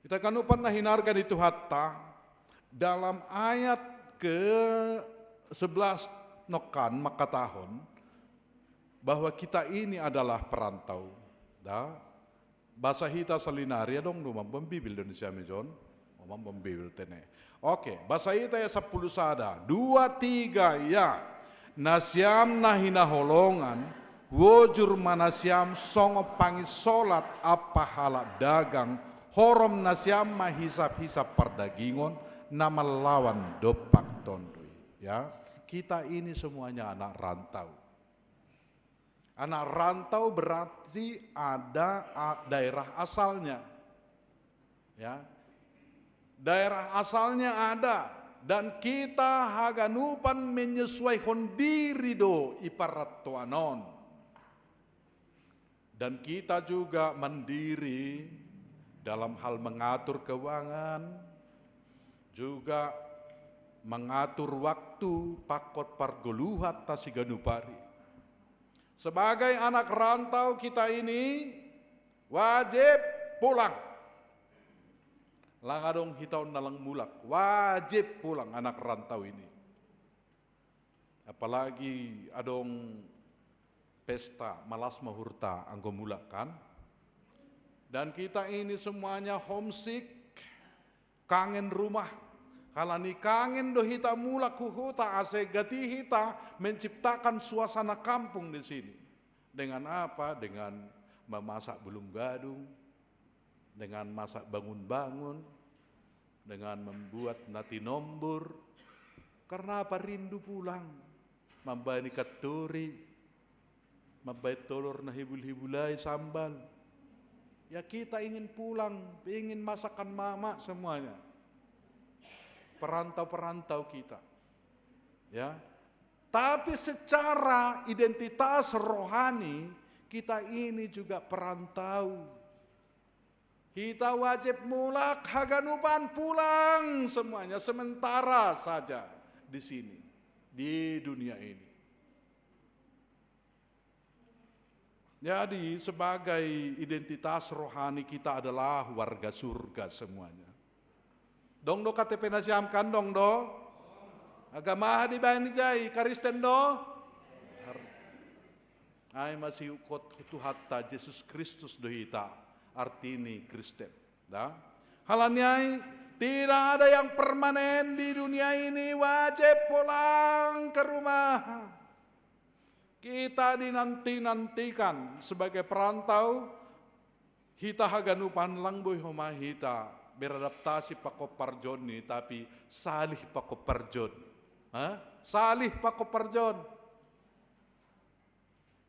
kita kan upan na hinarga itu hatta dalam ayat ke-11 nokan makatahon bahwa kita ini adalah perantau. Bahasa hita salinari dong rumah pembibil Indonesia mejon, rumah pembibil tene. Oke, bahasa hita ya 10 sada, 2, 3 ya. Nasyam nahina holongan, wojur manasyam songo pangi solat apa halak dagang, horom nasyam mahisap-hisap perdagingon, nama lawan dopak tondui. Ya, kita ini semuanya anak rantau. Anak rantau berarti ada daerah asalnya. Ya. Daerah asalnya ada dan kita haganupan menyesuaikan diri do iparat tuanon. Dan kita juga mandiri dalam hal mengatur keuangan, juga mengatur waktu pakot pargoluhat tasiganupari. Sebagai anak rantau kita ini wajib pulang. Langadong hitaun nalang mulak, wajib pulang anak rantau ini. Apalagi adong pesta malas mahurta anggo mulak kan. Dan kita ini semuanya homesick, kangen rumah. Kalau ni kangen do hita mulak huhuta ase gati hita menciptakan suasana kampung di sini. Dengan apa? Dengan memasak belum gadung, dengan masak bangun-bangun, dengan membuat nati nombur. Karena apa? Rindu pulang. Mambani katuri, mambai tolor na hibul-hibulai sambal. Ya kita ingin pulang, ingin masakan mama semuanya. Perantau-perantau kita. Ya. Tapi secara identitas rohani kita ini juga perantau. Kita wajib mulak haganupan pulang semuanya sementara saja di sini, di dunia ini. Jadi sebagai identitas rohani kita adalah warga surga semuanya. Dong do KTP nasiam kan dong do. Agama di bani jai Kristen do. Ai masih ukot hatta Yesus Kristus do hita artini Kristen. Da. Halanyai tidak ada yang permanen di dunia ini, wajib pulang ke rumah. Kita dinanti-nantikan sebagai perantau. Hita haganupan lang boy homa hita beradaptasi pako parjon ni tapi salih pako parjon. Salih pako parjon.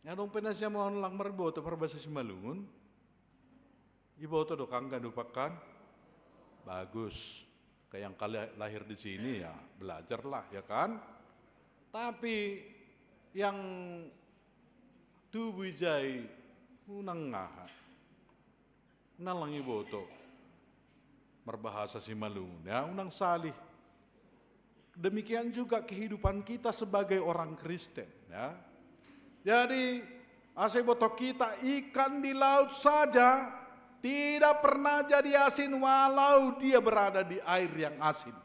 Ngadong penasya mo lang marboto perbasa si malungun. Iboto do kang ganupakan. Bagus. Kayak yang kali lahir di sini ya belajarlah ya kan. Tapi yang tubuh jai unang ngaha. Nalang iboto. Berbahasa Simalungun ya, unang salih. Demikian juga kehidupan kita sebagai orang Kristen ya. Jadi aseboto kita ikan di laut saja tidak pernah jadi asin walau dia berada di air yang asin.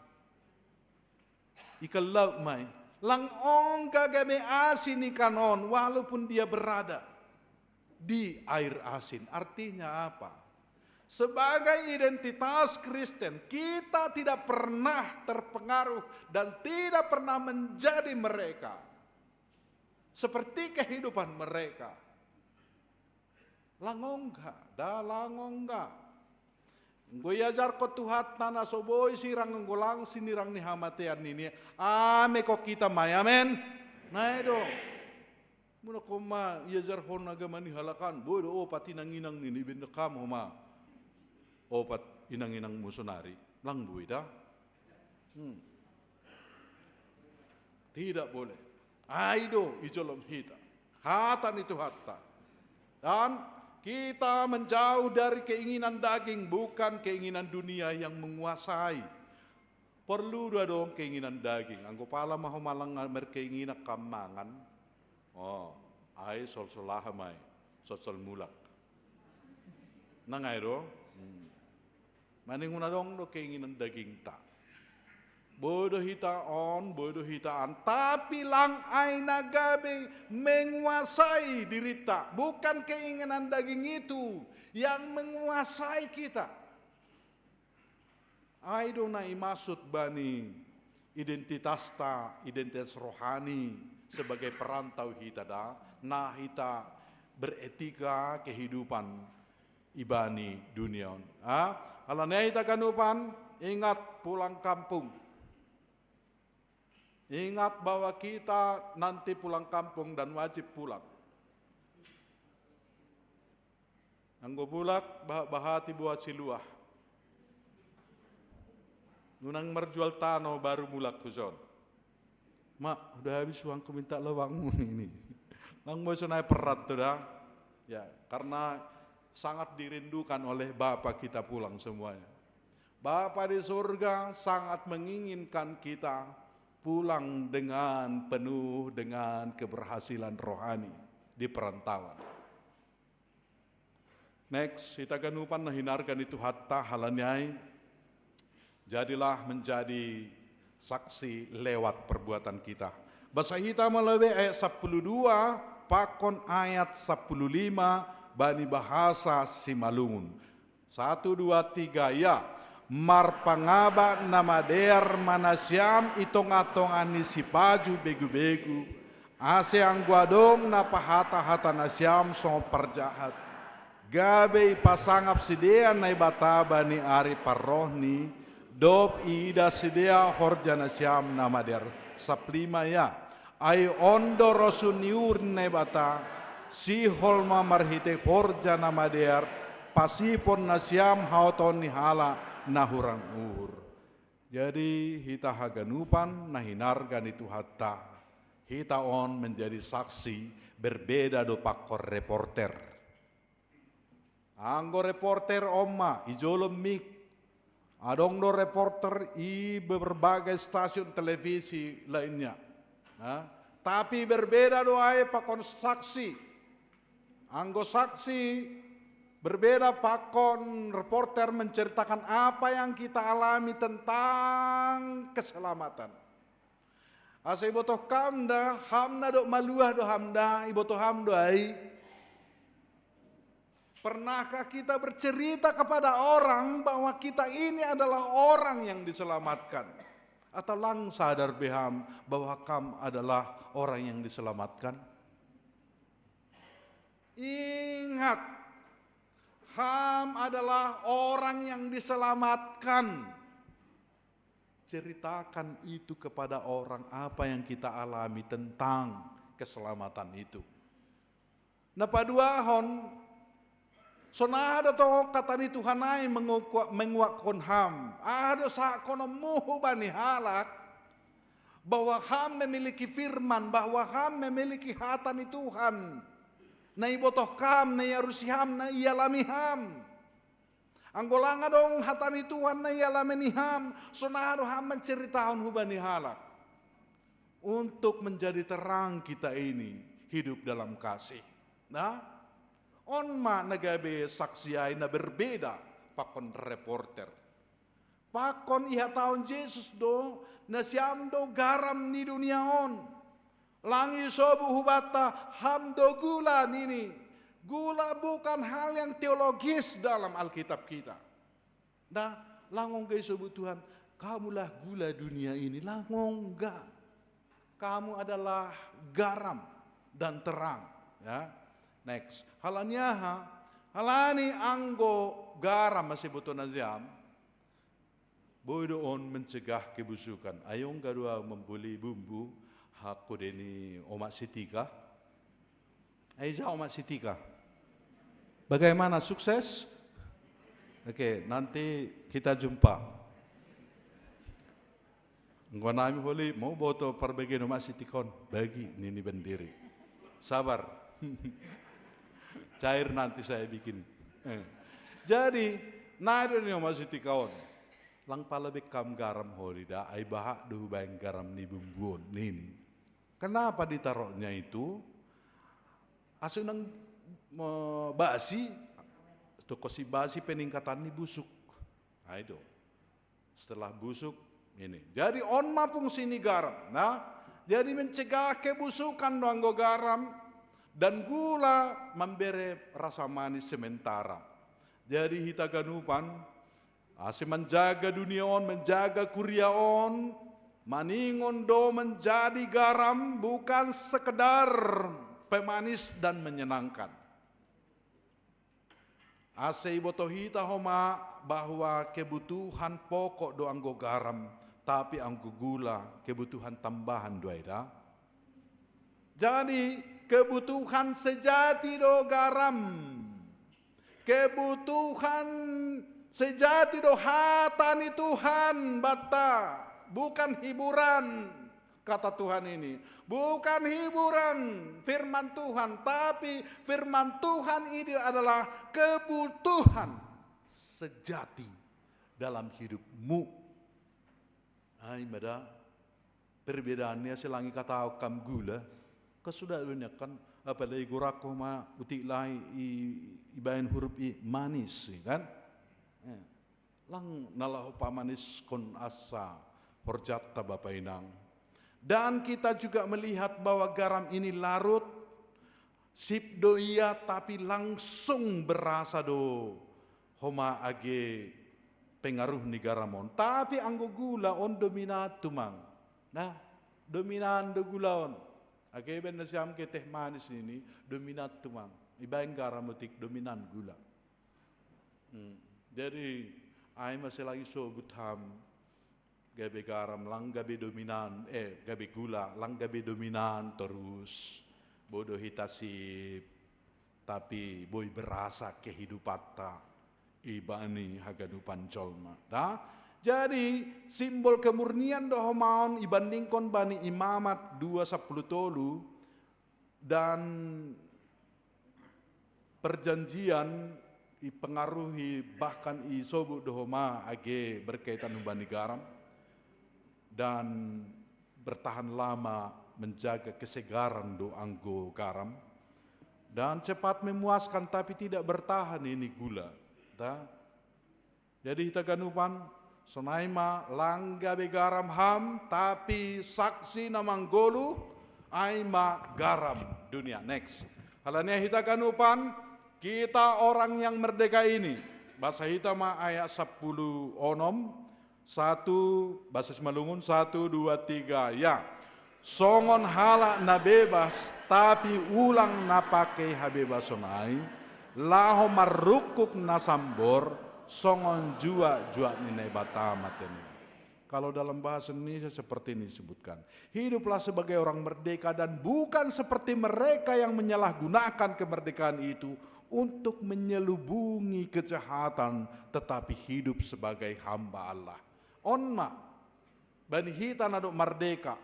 Ikan laut mai lang ong kagame asin ikan on walaupun dia berada di air asin. Artinya apa? Sebagai identitas Kristen, kita tidak pernah terpengaruh dan tidak pernah menjadi mereka. Seperti kehidupan mereka. Langongga, da langongga. Goyajar ko tuhat na soboy sirang nggolang sinirang ni hamatian ini. Ame ko kita mayamen. Nah dong. Muna ko ma yajar hon agama ni halakan. Boy do pati nanginang nini benda kamu ma. Opat inang-inang musunari lang buida. Tidak boleh. Aido ijolom hita. Hatan itu hatta. Dan kita menjauh dari keinginan daging, bukan keinginan dunia yang menguasai. Perlu dua dong keinginan daging. Anggo pala maho malang merkeinginan kamangan. Oh, ai sol lahamai, sol mulak. Nangai dong. Maninguna dong do keinginan daging tak. Bodoh hitaan, tapi lang ay nagabe menguasai diri tak. Bukan keinginan daging itu yang menguasai kita. Ay do na imasud bani identitas rohani sebagai perantau hita da. Nah hita beretika kehidupan ibani dunia. Alanya hita kanupan ingat pulang kampung. Ingat bahwa kita nanti pulang kampung dan wajib pulang. Anggo bulak bahati buat siluah. Nunang merjual tano baru mulak kuson. Mak, udah habis uangku minta lawangmu ini. Nang mau naik perat tuh dah. Ya, karena sangat dirindukan oleh Bapa kita pulang semuanya. Bapa di surga sangat menginginkan kita pulang dengan penuh dengan keberhasilan rohani di perantauan. Next, kita ganupan nahinarkan itu hatta halanyai. Jadilah menjadi saksi lewat perbuatan kita. Bahasa kita melalui ayat 12, pakon ayat 15, bani bahasa Simalungun. 1, 2, 3, ya. Marpangaba nama der manasyam itong-atongan ni si paju begu-begu ase ang guadong na pahata-hata nasyam so perjahat gabe ipasangap sidea na ibataba ni ari parrohni dop ida sidea horja nasyam nama der saplima ya ay ondo rosuniur na ibata si holma marhite horja nama der pasipon nasyam hauton ni hala nahurang ur. Jadi hita haganupan nahinargan itu hatta. Hita on menjadi saksi berbeda do pakor reporter. Anggo reporter omma ijolom mik. Adong do reporter i berbagai stasiun televisi lainnya. Tapi berbeda do ay pakon saksi. Anggo saksi berbeda pakon reporter menceritakan apa yang kita alami tentang keselamatan. Asa ibotoh kamda, hamna do maluah do hamda, ibotoh hamdo ai. Pernahkah kita bercerita kepada orang bahwa kita ini adalah orang yang diselamatkan? Atau lang sadar beham bahwa kam adalah orang yang diselamatkan? Ingat, ham adalah orang yang diselamatkan. Ceritakan itu kepada orang apa yang kita alami tentang keselamatan itu. Nah paduahon, sonada to kata ni Tuhanai menguakkan ham. Ada sakono muhu bani halak bahwa ham memiliki firman, bahwa ham memiliki hatan Tuhan. Na ibotoh kam, na yarusiham, na iyalami ham. Anggolanga dong hatani Tuhan na iyalami ni ham. Sonado ham menceritahon hubani halak. Untuk menjadi terang kita ini hidup dalam kasih. Nah, onma nagabe saksiai na berbeda pakon reporter. Pakon iha tahun Yesus do na siam do garam ni dunia on. Langi sobu hubata hamdo gula nini. Gula bukan hal yang teologis dalam Alkitab kita. Nah, langong gay sobu Tuhan, kamulah gula dunia ini. Langong enggak. Kamu adalah garam dan terang. Ya. Next. Halani anggo garam masih butuh naziam. Bodo on mencegah kebusukan. Ayong gadua membeli bumbu. Hakku deni omak sitika. Aiza omak sitika. Bagaimana sukses? Oke, nanti kita jumpa. Engkau nami boleh mau boto perbagian omak sitikon bagi nini bendiri. sabar. Cair nanti saya bikin. Jadi, nado ni masih tikaon. Lang palabik kam garam horida, ay bahak duh bang garam ni bumbuon nini. Kenapa ditaruhnya itu? Asunang basi, toko si basi peningkatan ni busuk. Ayo, setelah busuk ini. Jadi on mapung sini garam. Nah, jadi mencegah kebusukan doanggo garam dan gula memberi rasa manis sementara. Jadi hita ganupan, ase menjaga dunia on, menjaga kuria on, maningon do menjadi garam bukan sekedar pemanis dan menyenangkan. Ase iboto hita homa bahwa kebutuhan pokok do anggo garam, tapi anggo gula kebutuhan tambahan do ida. Jadi kebutuhan sejati do garam, kebutuhan sejati do hatani Tuhan bata, bukan hiburan kata Tuhan ini, bukan hiburan firman Tuhan, tapi firman Tuhan ini adalah kebutuhan sejati dalam hidupmu. Ay mada perbedaannya selangi kata kam gula, kesudah dunia kan apalagi gurako ma utik lai ibain huruf i manis kan. Lang nalah pamanis kon asa horjata Bapak Inang. Dan kita juga melihat bahwa garam ini larut sip do iya tapi langsung berasa do homa age pengaruh ni garamon. Tapi anggo gula on dominatu mang. Nah, dominan do gula on. Age ben nasiam ke teh manis ini dominatu mang. Ibaing garam utik dominan gula. Jadi ay masih lagi sobut ham gabe garam lang gabe dominan gabe gula lang gabe dominan terus bodoh hitasip tapi boy berasa kehidupan ibani hagadupan colma dah. Jadi simbol kemurnian do homaon ibandingkan bani imamat 2:10 dan perjanjian ipengaruhi bahkan isobu dohoma age berkaitan ubani garam dan bertahan lama menjaga kesegaran do anggo garam dan cepat memuaskan tapi tidak bertahan ini gula. Jadi kita ganupan senaima langga be garam ham tapi saksi namanggolu aima garam dunia next. Halanya kita ganupan kita orang yang merdeka ini, bahasa kita mah ayat 10 onom, 1 bahasa Semalungun 1, 2, 3 ya. Songon hala na bebas, tapi ulang na pakai habebas sonai, laho marukuk na sambor, songon jua ninai batama teni. Kalau dalam bahasa Indonesia seperti ini disebutkan. Hiduplah sebagai orang merdeka dan bukan seperti mereka yang menyalahgunakan kemerdekaan itu untuk menyelubungi kejahatan tetapi hidup sebagai hamba Allah. Onma bani hita nadok merdeka,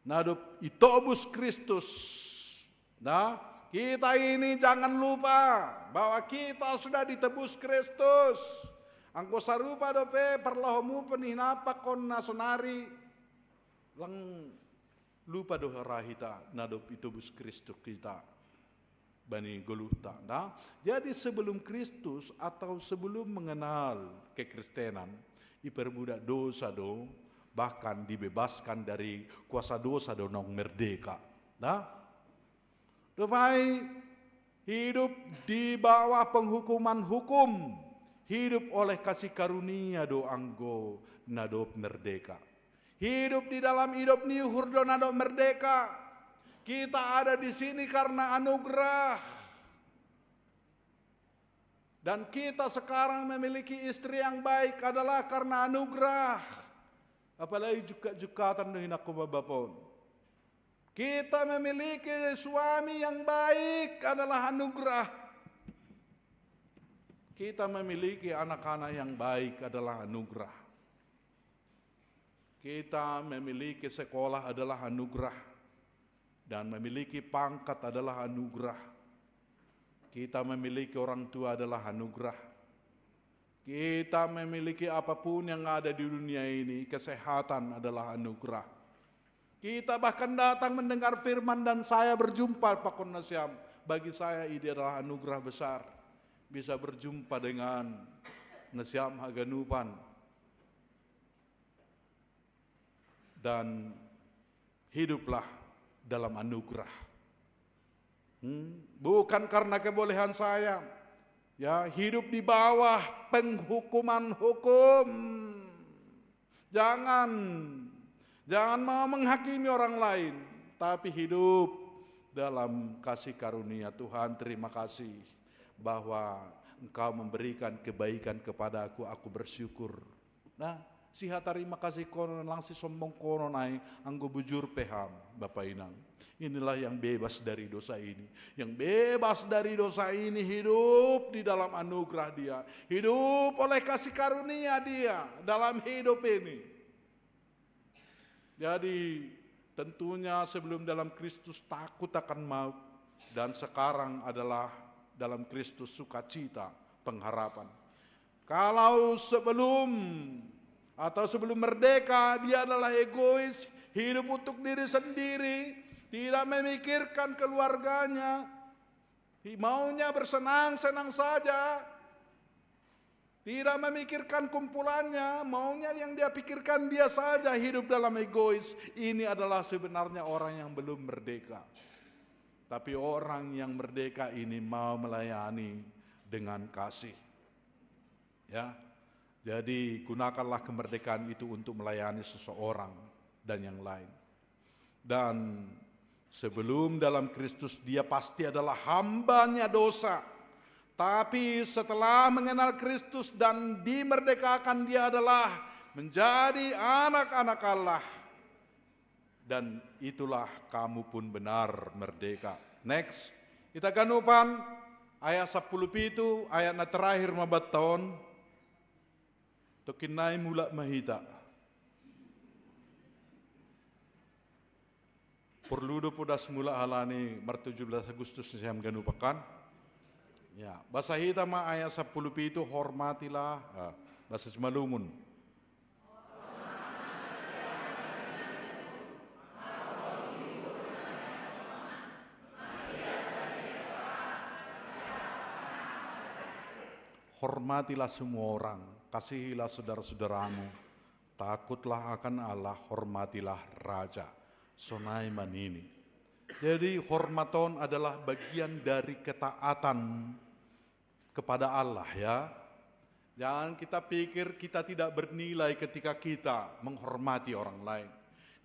nadok itobus Kristus. Nah, kita ini jangan lupa bahwa kita sudah ditebus Kristus. Angko sarupa dope perlahomu peninapa kon nasonari lang lupa doh rahita nadop itobus Kristus kita. Bani goluta. Nah, jadi sebelum Kristus atau sebelum mengenal kekristenan, iperbudak dosa do, bahkan dibebaskan dari kuasa dosa do nong merdeka. Nah, dopai hidup di bawah penghukuman hukum, hidup oleh kasih karunia do anggo nadop merdeka. Hidup di dalam hidup niuhur do nadop merdeka. Kita ada di sini karena anugerah. Dan kita sekarang memiliki istri yang baik adalah karena anugerah. Apalagi jukatan dengan aku babapon. Kita memiliki suami yang baik adalah anugerah. Kita memiliki anak-anak yang baik adalah anugerah. Kita memiliki sekolah adalah anugerah. Dan memiliki pangkat adalah anugerah. Kita memiliki orang tua adalah anugerah. Kita memiliki apapun yang ada di dunia ini, kesehatan adalah anugerah. Kita bahkan datang mendengar firman dan saya berjumpa Pak Konasiam. Bagi saya ini adalah anugerah besar. Bisa berjumpa dengan Nasiam Haganupan. Dan hiduplah dalam anugerah. Bukan karena kebolehan saya. Ya, hidup di bawah penghukuman hukum. Jangan mau menghakimi orang lain, tapi hidup dalam kasih karunia. Tuhan, terima kasih bahwa Engkau memberikan kebaikan kepada aku bersyukur. Nah, siha terima kasih konon langsung sombong konon ai anggo bujur peham Bapak Inang. Inilah yang bebas dari dosa ini. Yang bebas dari dosa ini hidup di dalam anugerah Dia. Hidup oleh kasih karunia Dia dalam hidup ini. Jadi tentunya sebelum dalam Kristus takut akan maut. Dan sekarang adalah dalam Kristus sukacita, pengharapan. Kalau sebelum merdeka dia adalah egois, hidup untuk diri sendiri, tidak memikirkan keluarganya, maunya bersenang-senang saja, tidak memikirkan kumpulannya, maunya yang dia pikirkan dia saja, hidup dalam egois. Ini adalah sebenarnya orang yang belum merdeka. Tapi orang yang merdeka ini mau melayani dengan kasih. Ya. Jadi gunakanlah kemerdekaan itu untuk melayani seseorang dan yang lain. Dan sebelum dalam Kristus dia pasti adalah hambanya dosa. Tapi setelah mengenal Kristus dan dimerdekakan dia adalah menjadi anak-anak Allah. Dan itulah kamu pun benar merdeka. Next, kita ganupan ayat 10 itu ayat na terakhir mabat tahun. Tokinai mula mahita. Perlu podas mula halani mar 17 Agustus saya ganupakan. Ya, bahasa hita ma ayat 10 itu hormatilah bahasa Semalumun. Hormatilah semua orang, kasihilah saudara-saudaramu, takutlah akan Allah, hormatilah Raja. Sonai manini. Jadi hormaton adalah bagian dari ketaatan kepada Allah ya. Jangan kita pikir kita tidak bernilai ketika kita menghormati orang lain.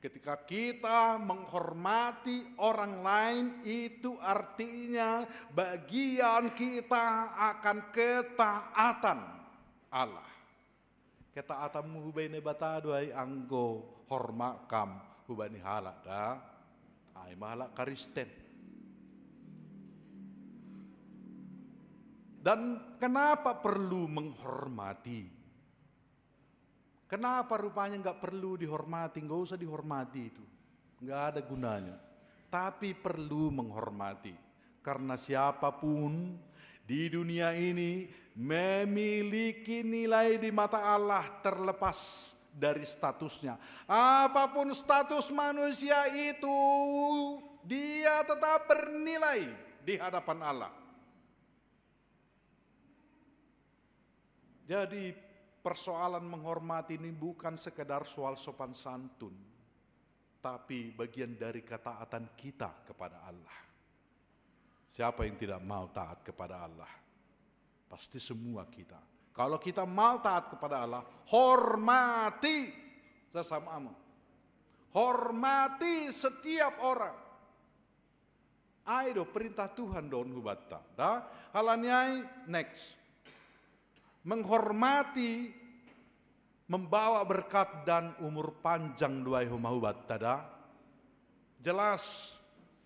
Ketika kita menghormati orang lain itu artinya bagian kita akan ketaatan Allah. Ketaatanmu hubani batado ay anggo hormakam hubani halak da ay mahalak Kristen. Dan kenapa perlu menghormati? Kenapa rupanya nggak perlu dihormati, nggak usah dihormati itu, nggak ada gunanya. Tapi perlu menghormati, karena siapapun di dunia ini memiliki nilai di mata Allah terlepas dari statusnya. Apapun status manusia itu, dia tetap bernilai di hadapan Allah. Jadi persoalan menghormati ini bukan sekedar soal sopan santun, tapi bagian dari ketaatan kita kepada Allah. Siapa yang tidak mau taat kepada Allah? Pasti semua kita. Kalau kita mau taat kepada Allah, hormati sesamamu. Hormati setiap orang. Ayo perintah Tuhan don hubata. Dah, halanyai next. Menghormati membawa berkat dan umur panjang duai humahubat tada. Jelas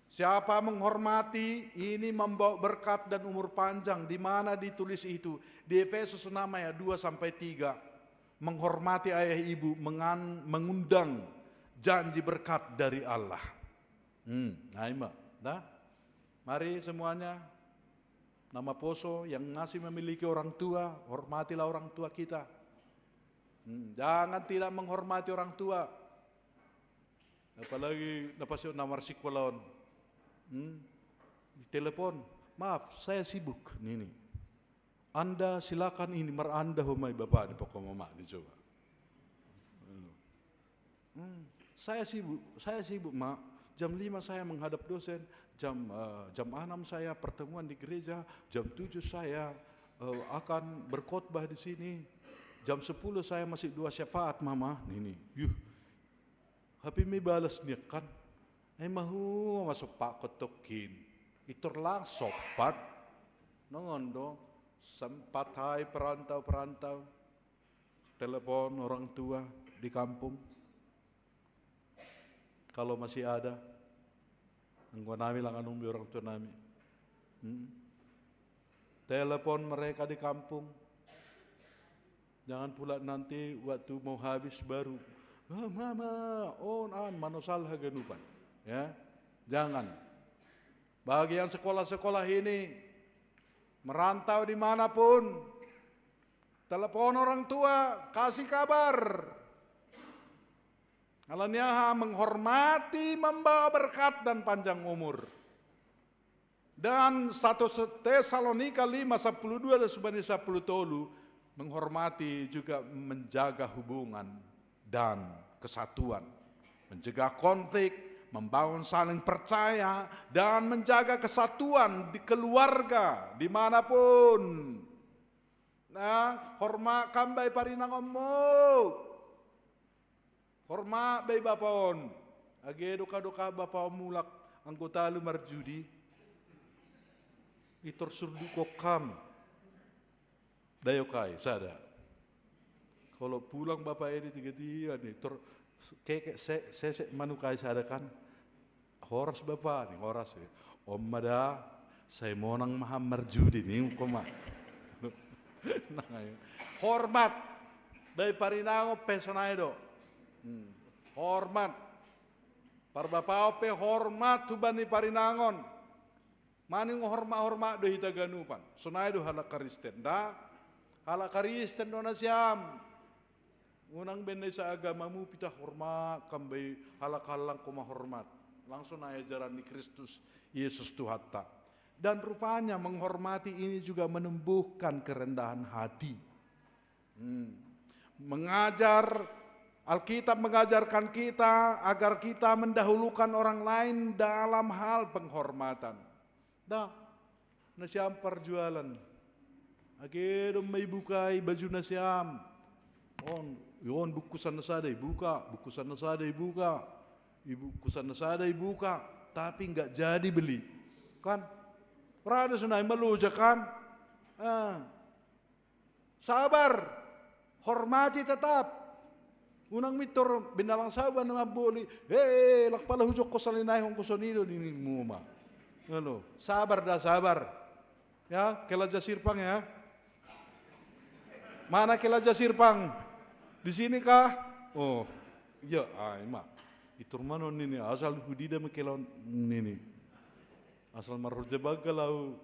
siapa menghormati ini membawa berkat dan umur panjang. Di mana ditulis itu? Di Efesus 6 ayat 2-3. Menghormati ayah ibu mengundang janji berkat dari Allah. Naima, dah. Mari semuanya, nama Poso yang masih memiliki orang tua, hormatilah orang tua kita. Jangan tidak menghormati orang tua. Apalagi dapat nomor sekolahon. Telepon, maaf saya sibuk ini. Anda silakan ini meranda humai bapak di pokok mama dicoba. Saya sibuk mak. Jam 5 saya menghadap dosen, jam 6 saya pertemuan di gereja, jam 7 saya akan berkhotbah di sini, jam 10 saya masih 2 syafaat mama, ini. Tapi mi balas niya kan, mahu masuk pak kotokin, iturlang sopat, nongondo, sempat hai perantau, telepon orang tua di kampung. Kalau masih ada, engkau nami lang anumbi orang tua nami. Telepon mereka di kampung. Jangan pula nanti waktu mau habis baru, mama, manusal haganupan. Ya, jangan. Bagi yang sekolah-sekolah ini, merantau dimanapun, telepon orang tua, kasih kabar. Alaniaha menghormati, membawa berkat dan panjang umur. Dan 1 Tesalonika 5:12 dan Subani 10 tolu menghormati juga menjaga hubungan dan kesatuan, mencegah konflik, membangun saling percaya dan menjaga kesatuan di keluarga dimanapun. Nah, hormat kambai parinangomo. Hormat bay bapaon, age doka bapaon mulak anggota lu marjudi, itor surdu kokam, dayokai sada. Kalau pulang bapak ini tiga nih, keke se manukai sada kan, horas bapak nih horas ya, om mada, saya monang maha marjudi nih koma, hormat, bay parinango pesonaido. Hormat parbapao pe hormat tubani parinangon maning hormat do hita ganupan sunai do hala karisten da hala karisten do nasiam unang bende sa agamamu pita hormat kambai hala kalang kuma hormat langsung ajaran di Kristus Yesus Tuhatta. Dan rupanya menghormati ini juga menumbuhkan kerendahan hati. Alkitab mengajarkan kita agar kita mendahulukan orang lain dalam hal penghormatan. Dah, nasiam perjualan. Agedom may bukai baju nasiam. Yon bukusan nasadai buka, bukusan nasadai buka, bukusan nasadai buka, tapi enggak jadi beli, kan? Rada sunai meluja kan? Sabar, hormati tetap. Unang mitor binalang saban na mabuli, lakpala hujok ko salinay kong kusonido ni muma. Ano, sabar dah sabar. Ya, kelaja sirpang ya. Mana kelaja sirpang? Di sini kah? Oh, iya, ima. Itur manon nini asal hudida mekelon nini. Asal marurja bagalau.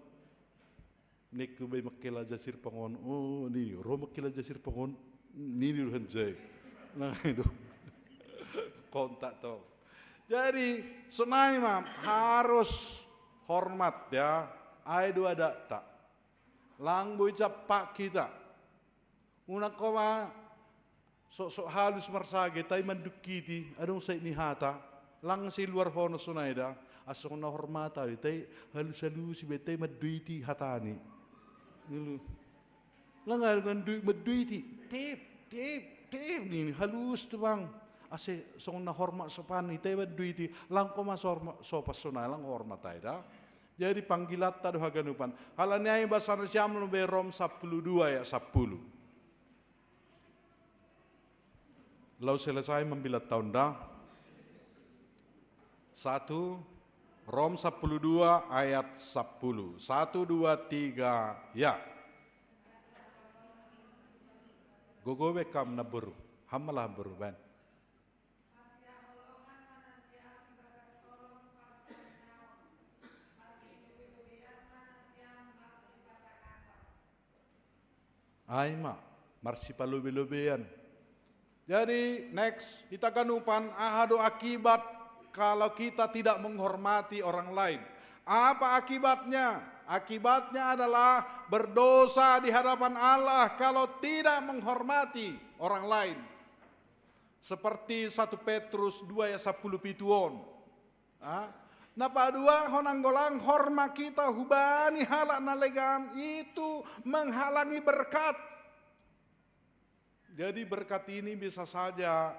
Nek kubay makelaja sirpangon. Oh, nini ro makelaja sirpangon. Nini hanjay. Nah itu kontak tuh. Jadi sunai mam harus hormat ya. Aidu ada tak. Lang bujap pak kita. Una koma sok halus marsage tay mandukiti adong sa inihata. Lang si luar hono sunai da. Asong na hormata tay halus si betay maduiti hatani. Lang kan maduiti tip ni halus tu bang ase song na hormat sopan ite duiti lang ko sopas sunay lang hormat tayo. Jadi panggilat tado haganupan halanya ay basa na siyam no Rom 12 ayat 10. Lalu selesai membilat tahun dah 1 Rom 12 ayat 10 1, 2, 3 ya. Gogowe kam na buru, hamalah buru ban. Aima, marsipa lobe-lobean. Jadi next, kita kanupan ahado akibat kalau kita tidak menghormati orang lain. Apa akibatnya? Akibatnya adalah berdosa di hadapan Allah kalau tidak menghormati orang lain. Seperti 1 Petrus 2 ayat 10 pituon. Napa dua honanggolang horma kita hubani halak nalegan itu menghalangi berkat. Jadi berkat ini bisa saja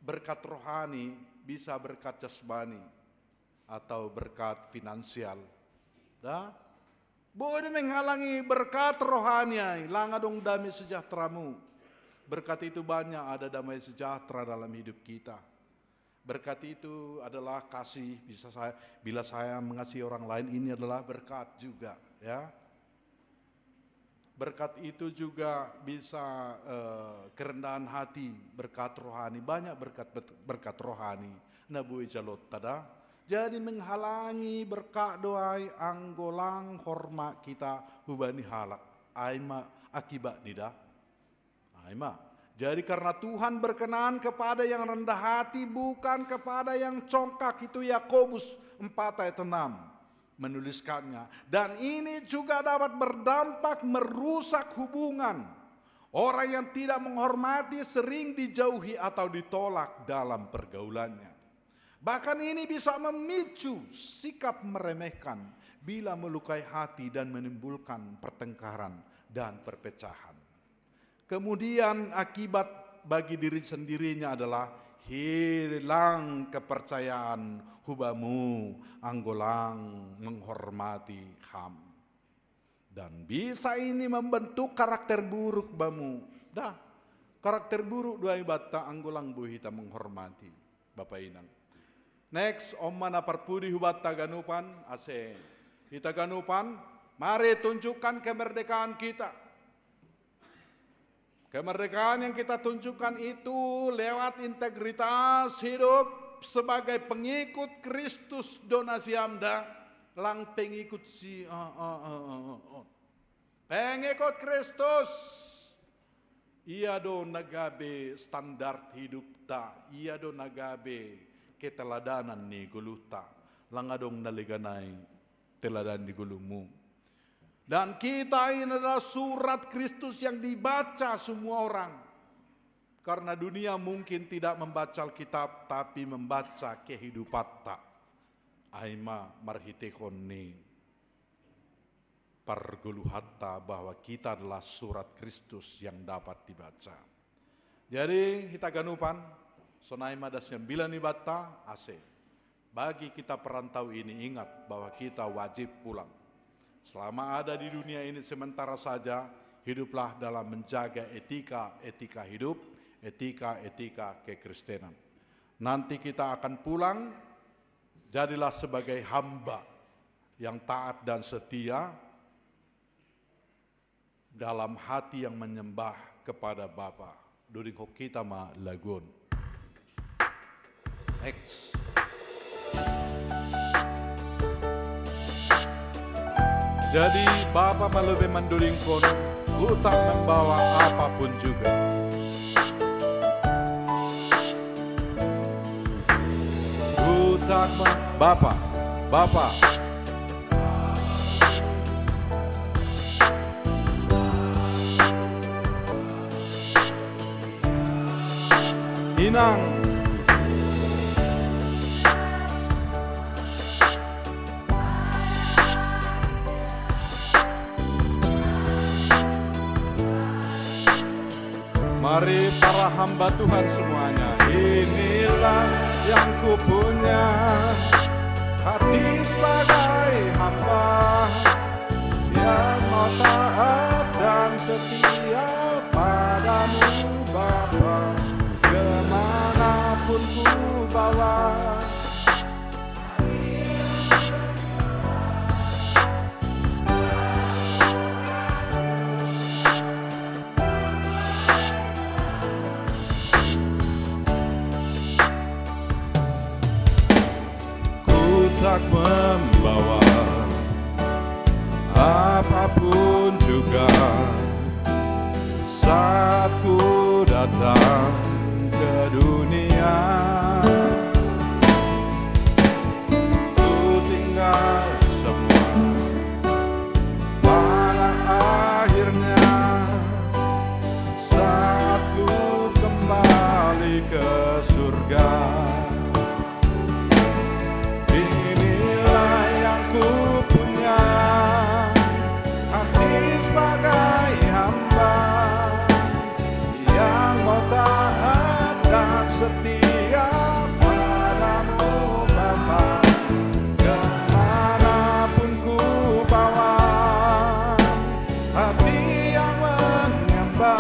berkat rohani, bisa berkat jasmani, atau berkat finansial. Boleh menghalangi berkat rohani, langa dong damai sejahteramu. Berkat itu banyak, ada damai sejahtera dalam hidup kita. Berkat itu adalah kasih, bila saya mengasihi orang lain, ini adalah berkat juga, ya. Berkat itu juga bisa kerendahan hati, berkat rohani, banyak berkat rohani. Nabu jalot tada. Jadi menghalangi berkat doai anggolang hormat kita hubani halak. Aima akibat nida. Aima. Jadi karena Tuhan berkenan kepada yang rendah hati, bukan kepada yang congkak, itu Yakobus 4 ayat 6 menuliskannya. Dan ini juga dapat berdampak merusak hubungan. Orang yang tidak menghormati sering dijauhi atau ditolak dalam pergaulannya. Bahkan ini bisa memicu sikap meremehkan bila melukai hati dan menimbulkan pertengkaran dan perpecahan. Kemudian akibat bagi diri sendirinya adalah hilang kepercayaan hubamu anggolang menghormati ham. Dan bisa ini membentuk karakter buruk bamu. Karakter buruk dua ibata anggolang bu kita menghormati Bapak Inang. Next, Om mana perpudi hubat taganupan, ase. Kita ganupan, mari tunjukkan kemerdekaan kita. Kemerdekaan yang kita tunjukkan itu lewat integritas hidup sebagai pengikut Kristus donasi amda, lang pengikut si pengikut Kristus. Ia do nagabe standar hidup ta, ia do nagabe keteladanan ni guluta, langadong naliganay teladan di gulumu. Dan kita ini adalah surat Kristus yang dibaca semua orang. Karena dunia mungkin tidak membaca Alkitab, tapi membaca kehidupan tak. Aima marhitekon ni parguluhatta bahwa kita adalah surat Kristus yang dapat dibaca. Jadi kita ganupan, sonaima das 9 ibata ase. Bagi kita perantau ini ingat bahwa kita wajib pulang. Selama ada di dunia ini sementara saja, hiduplah dalam menjaga etika hidup, etika kekristenan. Nanti kita akan pulang, jadilah sebagai hamba yang taat dan setia dalam hati yang menyembah kepada Bapa. During kita ma lagun. Next. Jadi Bapa malube manduringkon, utang membawa apapun juga. Utang Bapa. Inang. Mari para hamba Tuhan semuanya, inilah yang ku punya, hati sebagai hamba yang mau taat dan setia padamu Bapa, kemanapun ku bawa. Tak membawa apapun juga saat ku datang ke dunia. Ku tinggal semua pada akhirnya saat ku kembali ke surga. Inilah yang ku punya, hati sebagai hamba yang mau taat dan setia padamu Bapa. Kemanapun ku bawa, hati yang menyembah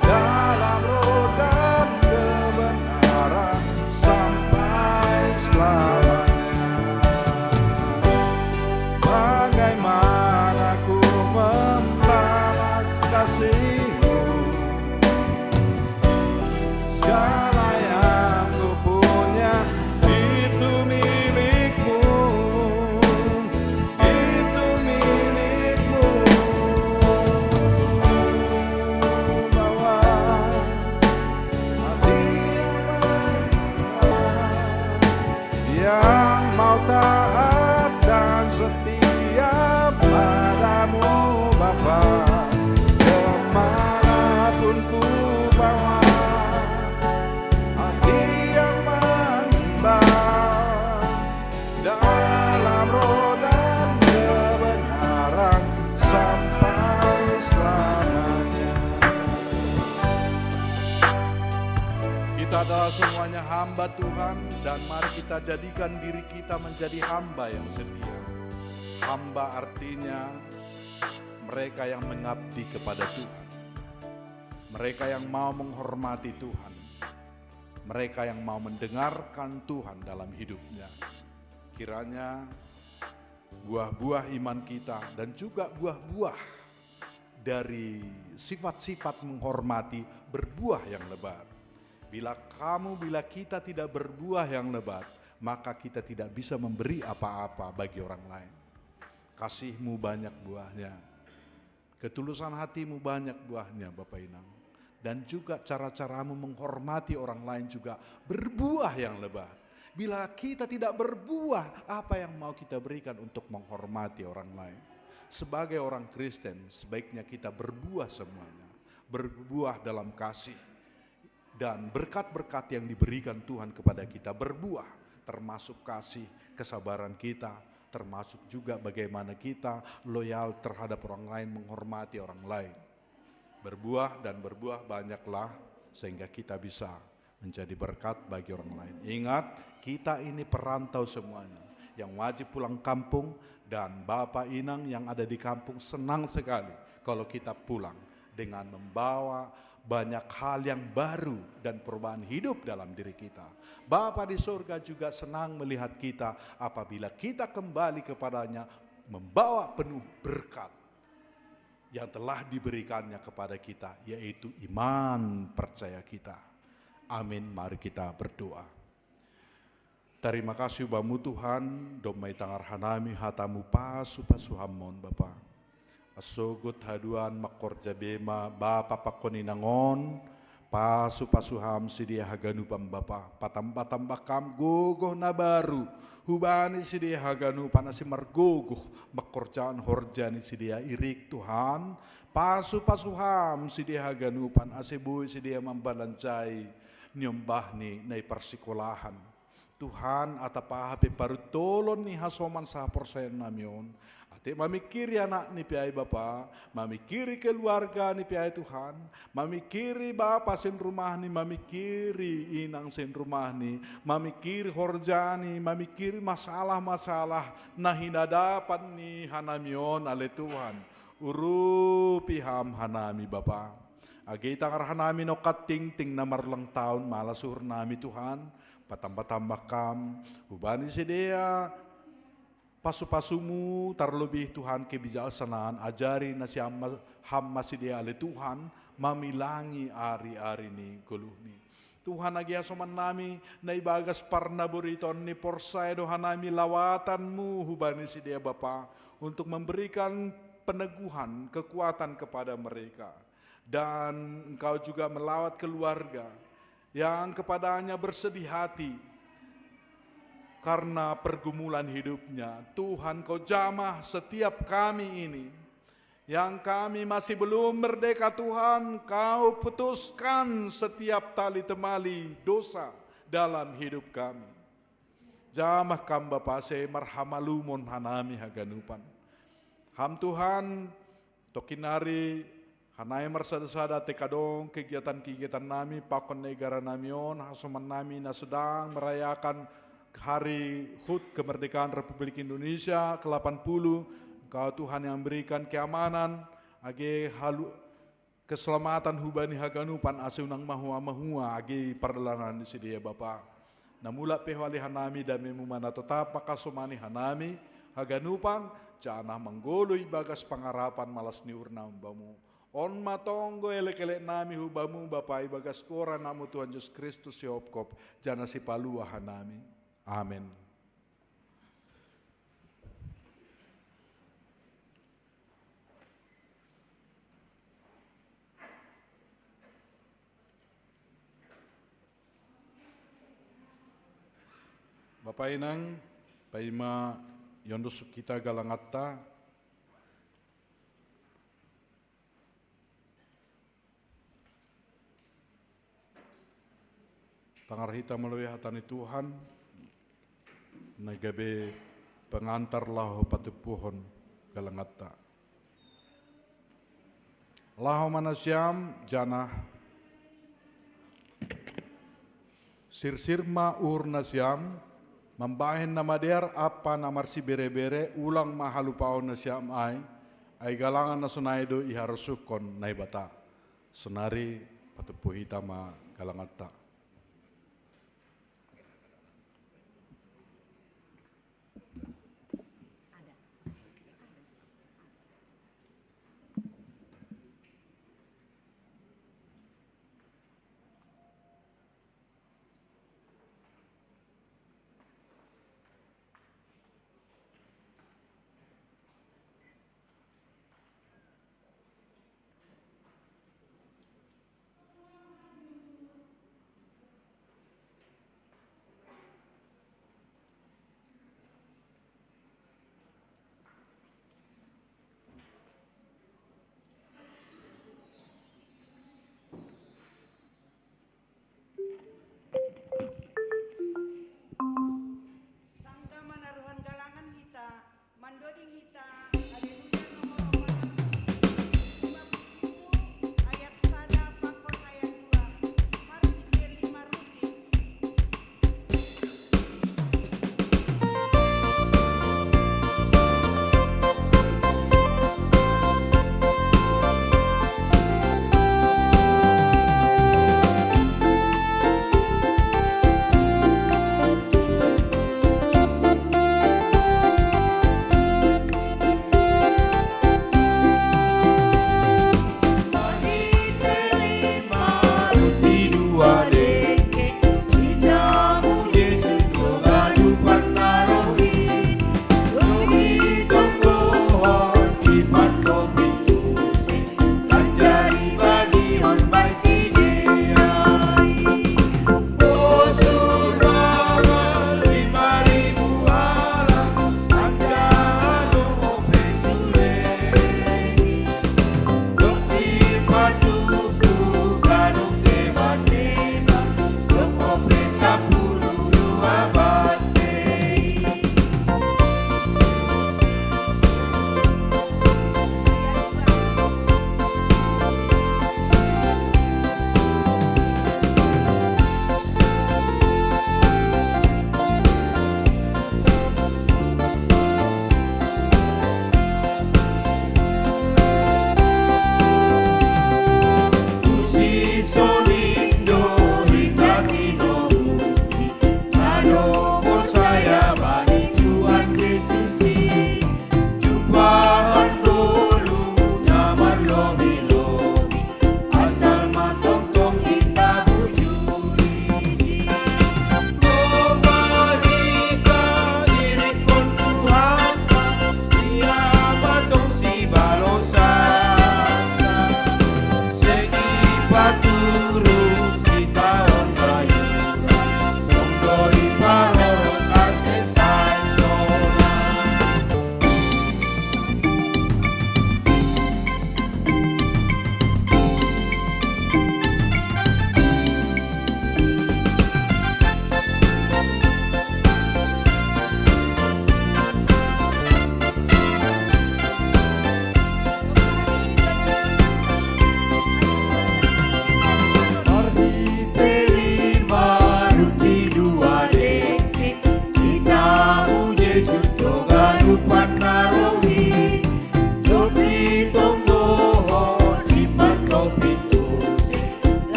dalam roh dan kebenaran sampai selamanya. Bagaimana ku membalas kasih-Mu, segala yang ku punya itu milik-Mu, itu milik-Mu. Bawa hati yang mau taat dan setia padamu Bapa. Kemanapun ku bawa, hati yang menyembah dalam roh dan kebenaran sampai selamanya. Kita adalah semuanya hamba Tuhan, dan mari kita jadikan diri kita menjadi hamba yang setia. Hamba artinya mereka yang mengabdi kepada Tuhan, mereka yang mau menghormati Tuhan, mereka yang mau mendengarkan Tuhan dalam hidupnya. Kiranya buah-buah iman kita dan juga buah-buah dari sifat-sifat menghormati berbuah yang lebat. Bila kita tidak berbuah yang lebat, maka kita tidak bisa memberi apa-apa bagi orang lain. Kasih-Mu banyak buahnya, ketulusan hati-Mu banyak buahnya Bapak Inang. Dan juga cara-caramu menghormati orang lain juga berbuah yang lebat. Bila kita tidak berbuah, apa yang mau kita berikan untuk menghormati orang lain? Sebagai orang Kristen, sebaiknya kita berbuah semuanya. Berbuah dalam kasih. Dan berkat-berkat yang diberikan Tuhan kepada kita berbuah. Termasuk kasih, kesabaran kita, termasuk juga bagaimana kita loyal terhadap orang lain, menghormati orang lain. Berbuah dan berbuah banyaklah sehingga kita bisa menjadi berkat bagi orang lain. Ingat, kita ini perantau semuanya yang wajib pulang kampung, dan Bapak Inang yang ada di kampung senang sekali kalau kita pulang dengan membawa banyak hal yang baru dan perubahan hidup dalam diri kita. Bapa di surga juga senang melihat kita apabila kita kembali kepadanya membawa penuh berkat yang telah diberikannya kepada kita, yaitu iman percaya kita. Amin. Mari kita berdoa. Terima kasih Bamu Tuhan, domai tangar hanami hatamu pasu hamon Bapa. Asugut haduan makorja bema Bapa pakoninangon pasu ham sidia haganu pambapa patam bakam gogoh na baru hubani sidia haganu panasi margogoh makorjaan horjani sidia irik Tuhan pasu ham sidia haganu pan asebui sidia membalancai nyombahni nai persikolahan Tuhan atapahape paru tolon ni hasoman sa porsen namion. Mamikiri anak ni piai Bapa, mamikiri keluarga ni piai Tuhan, mamikiri Bapa sen rumah ni, mamikiri inang sen rumah ni, mamikiri horjani, mamikiri masalah-masalah nah hinadapan ni hanamion ale Tuhan, urupi ham hanami Bapa. Agi tangar hanami no kating-ting na marlang taon malasur nami Tuhan, patambah-tambah kam, ubani sedia, pasu-pasumu terlebih Tuhan kebijaksanaan ajari nasi hamma sidia ale Tuhan mamilangi ari-ari ni guluh ni Tuhan agi asoman nami na ibagas parna buriton ni porsay dohan nami lawatanmu hubani sidia Bapa untuk memberikan peneguhan, kekuatan kepada mereka. Dan Engkau juga melawat keluarga yang kepadanya bersedih hati karena pergumulan hidupnya. Tuhan, Kau jamah setiap kami ini, yang kami masih belum merdeka Tuhan, Kau putuskan setiap tali temali dosa dalam hidup kami. Jamah kam Bapa se marhamalumon hanami haganupan. Ham Tuhan, tokinari hanai marsada-sada tekadong kegiatan-kegiatan nami, pakon negara namion, hasuman nami na sedang merayakan hari HUT kemerdekaan Republik Indonesia ke-80. Engkau Tuhan yang berikan keamanan, age keselamatan hubani haganupan asunang mahua age perlanan di sedia Bapa. Namula pehwali hanami dan memumana tetap makasumani hanami haganupan janah menggoloi bagas pangarapan malas niurna umbamu. On matonggo elek-elek nami hubamu Bapa bagas kora namu Tuhan Yesus Kristus siopkop jana si palua hanami. Amin. Bapak Inang, paima yondos kita galangatta, tangarhita melalui hatani Tuhan, nagabe pengantar lahu patupuhon galangatta. Lahu manasyam janah sirsirma urnasyam membahen nama der apa namar si bere-bere ulang mahalupaon nasyam ay galangan nasunaido iharusukon naibata senari patupuhita ma galangatta.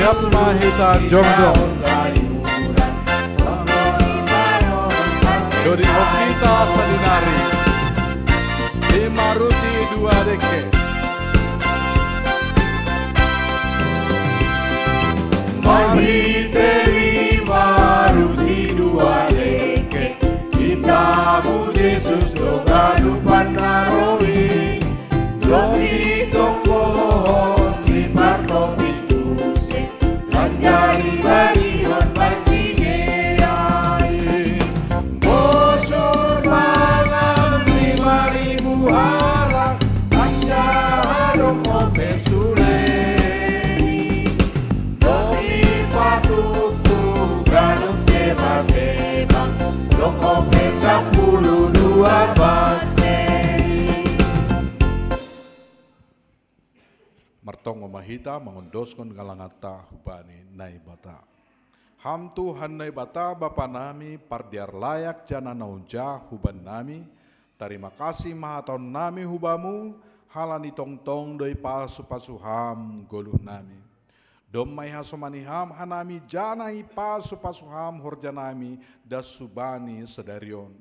siap mahita jongdong. Dodi Okita Sadinari, di Maruti 2 Deke. Mahiteri Maruti 2 Deke, kita mu Yesus doga lupan narowi, loki tongkohon di parto pituse, lanjari barion barsingeai, bosor mangan 5.000 halang, anja harong ope suleni, loki patuku ganut teba-teba, loko pe 10 bakteri. Martong mahita mengondoskan galangata hubani naibata. Ham Tuhan naibata Bapa nami pardiar layak jana naunja huban nami. Terima kasih mahaton nami hubamu halani tongtong doi pasu-pasu ham goluh nami. Domai hasomani ham hanami janai pasu-pasu ham horjanami das subani sedarion.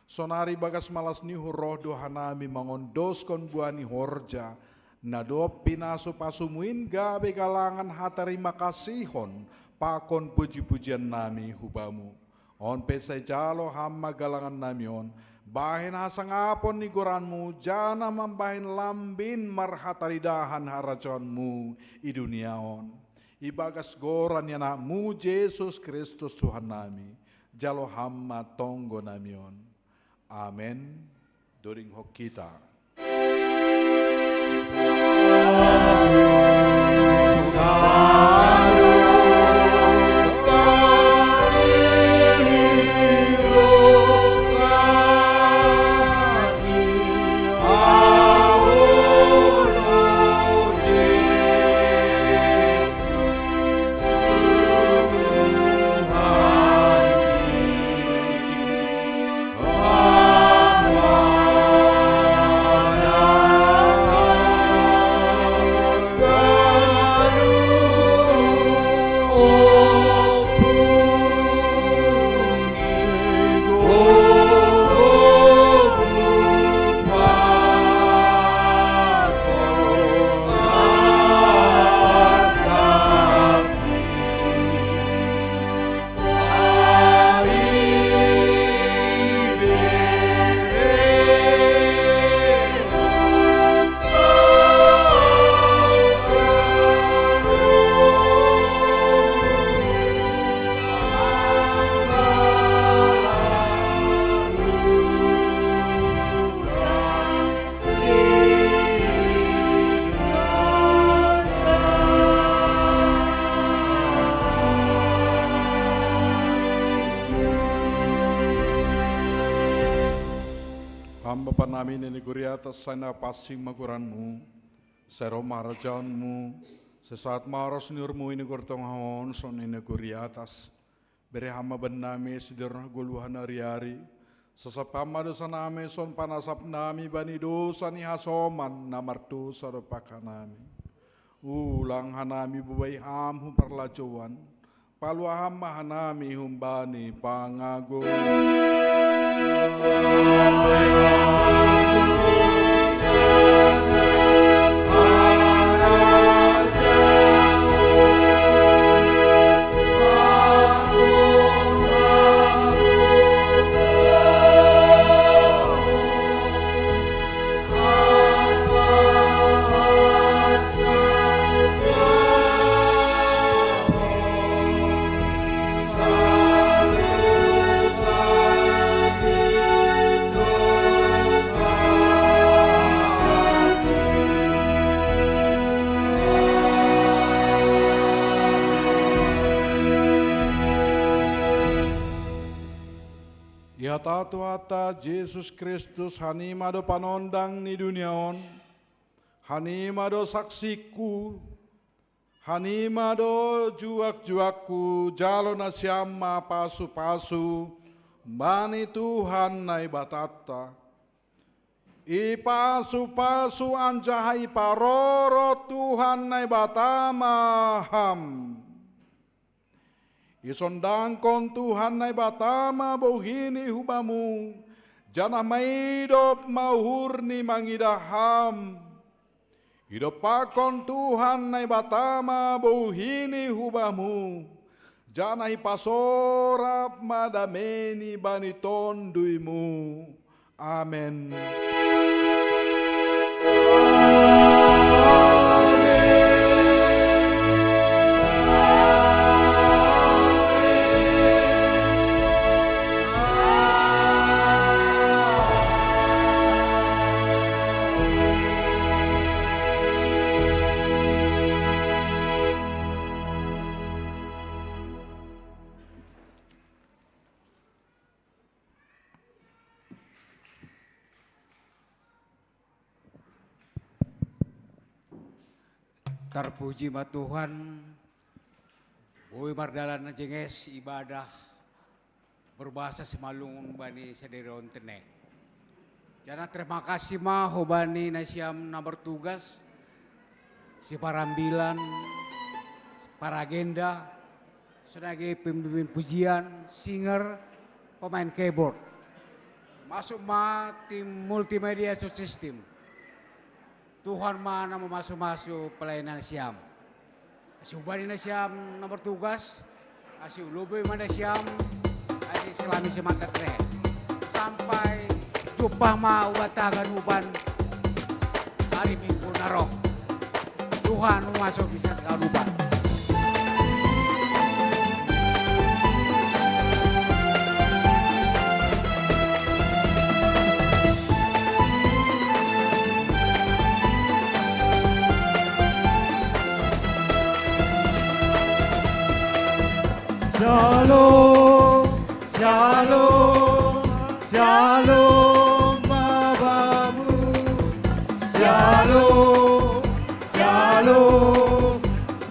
Sonari bagas malas ni roh dohanami mengondoskan buani horja. Nadop pinasu pasumuin gabe galangan hatarima kasihon pakon puji-pujian nami hubamu. On pesai jalo hamma galangan nami on. Bahin hasangapon ni goranmu jana mambahin lambin marhataridahan haraconmu i dunia on. Ibagas goran yanakmu Yesus Kristus Tuhan nami. Jalo hamma tonggo nami on. Amen. Doring hok kita. Hamba panami nini guri atas sana pasing maguranmu, seroma rajaanmu, sesaat maros nurmu ini gortong haon son ini guri atas, beri hamba benami sidirna guluhan hari-hari, sesapama dosa nami son panasap nami bani dosa ni hasoman namar dosa ropakanami, ulang hanami bubai hamhu parlajuan, palu hamba hanami humbani pangagung. Tatu hata Yesus Kristus hanima do panondang ni dunia on, hanima do saksiku, hanima do juak-juakku, jalo na siyama pasu-pasu, bani Tuhan na ibatata. Ipasu-pasu anjahai paroro Tuhan na ibatamaham. Isondang kon Tuhan nai batama bohini hubamu, janah maidop mahurni mangidaham. Hidup pakon Tuhan nai batama bohini hubamu, janah ipasorap madameni bani tonduimu. Amen. Terpuji ma Tuhan, Bui mardalan jenges ibadah berbahasa semalung bani sederon tenek. Jana terima kasih ma hobani nasiam na bertugas, si parambilan, para agenda, sebagai pemimpin pujian, singer, pemain keyboard. Masuk ma tim multimedia sound system. Tuhan mana memasuk-masuk pelayanan siam. Asyik ubani na siam nomor tugas, asyik ulubi mana siam, asyik selami semangat re. Sampai jumpa ma ubatagan uban hari Minggu naroh. Tuhan memasuk bisa tekan uban. Shalom, shalom, shalom babamu. Shalom, shalom,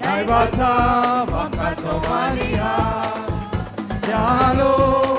naibata bangka somania. Shalom.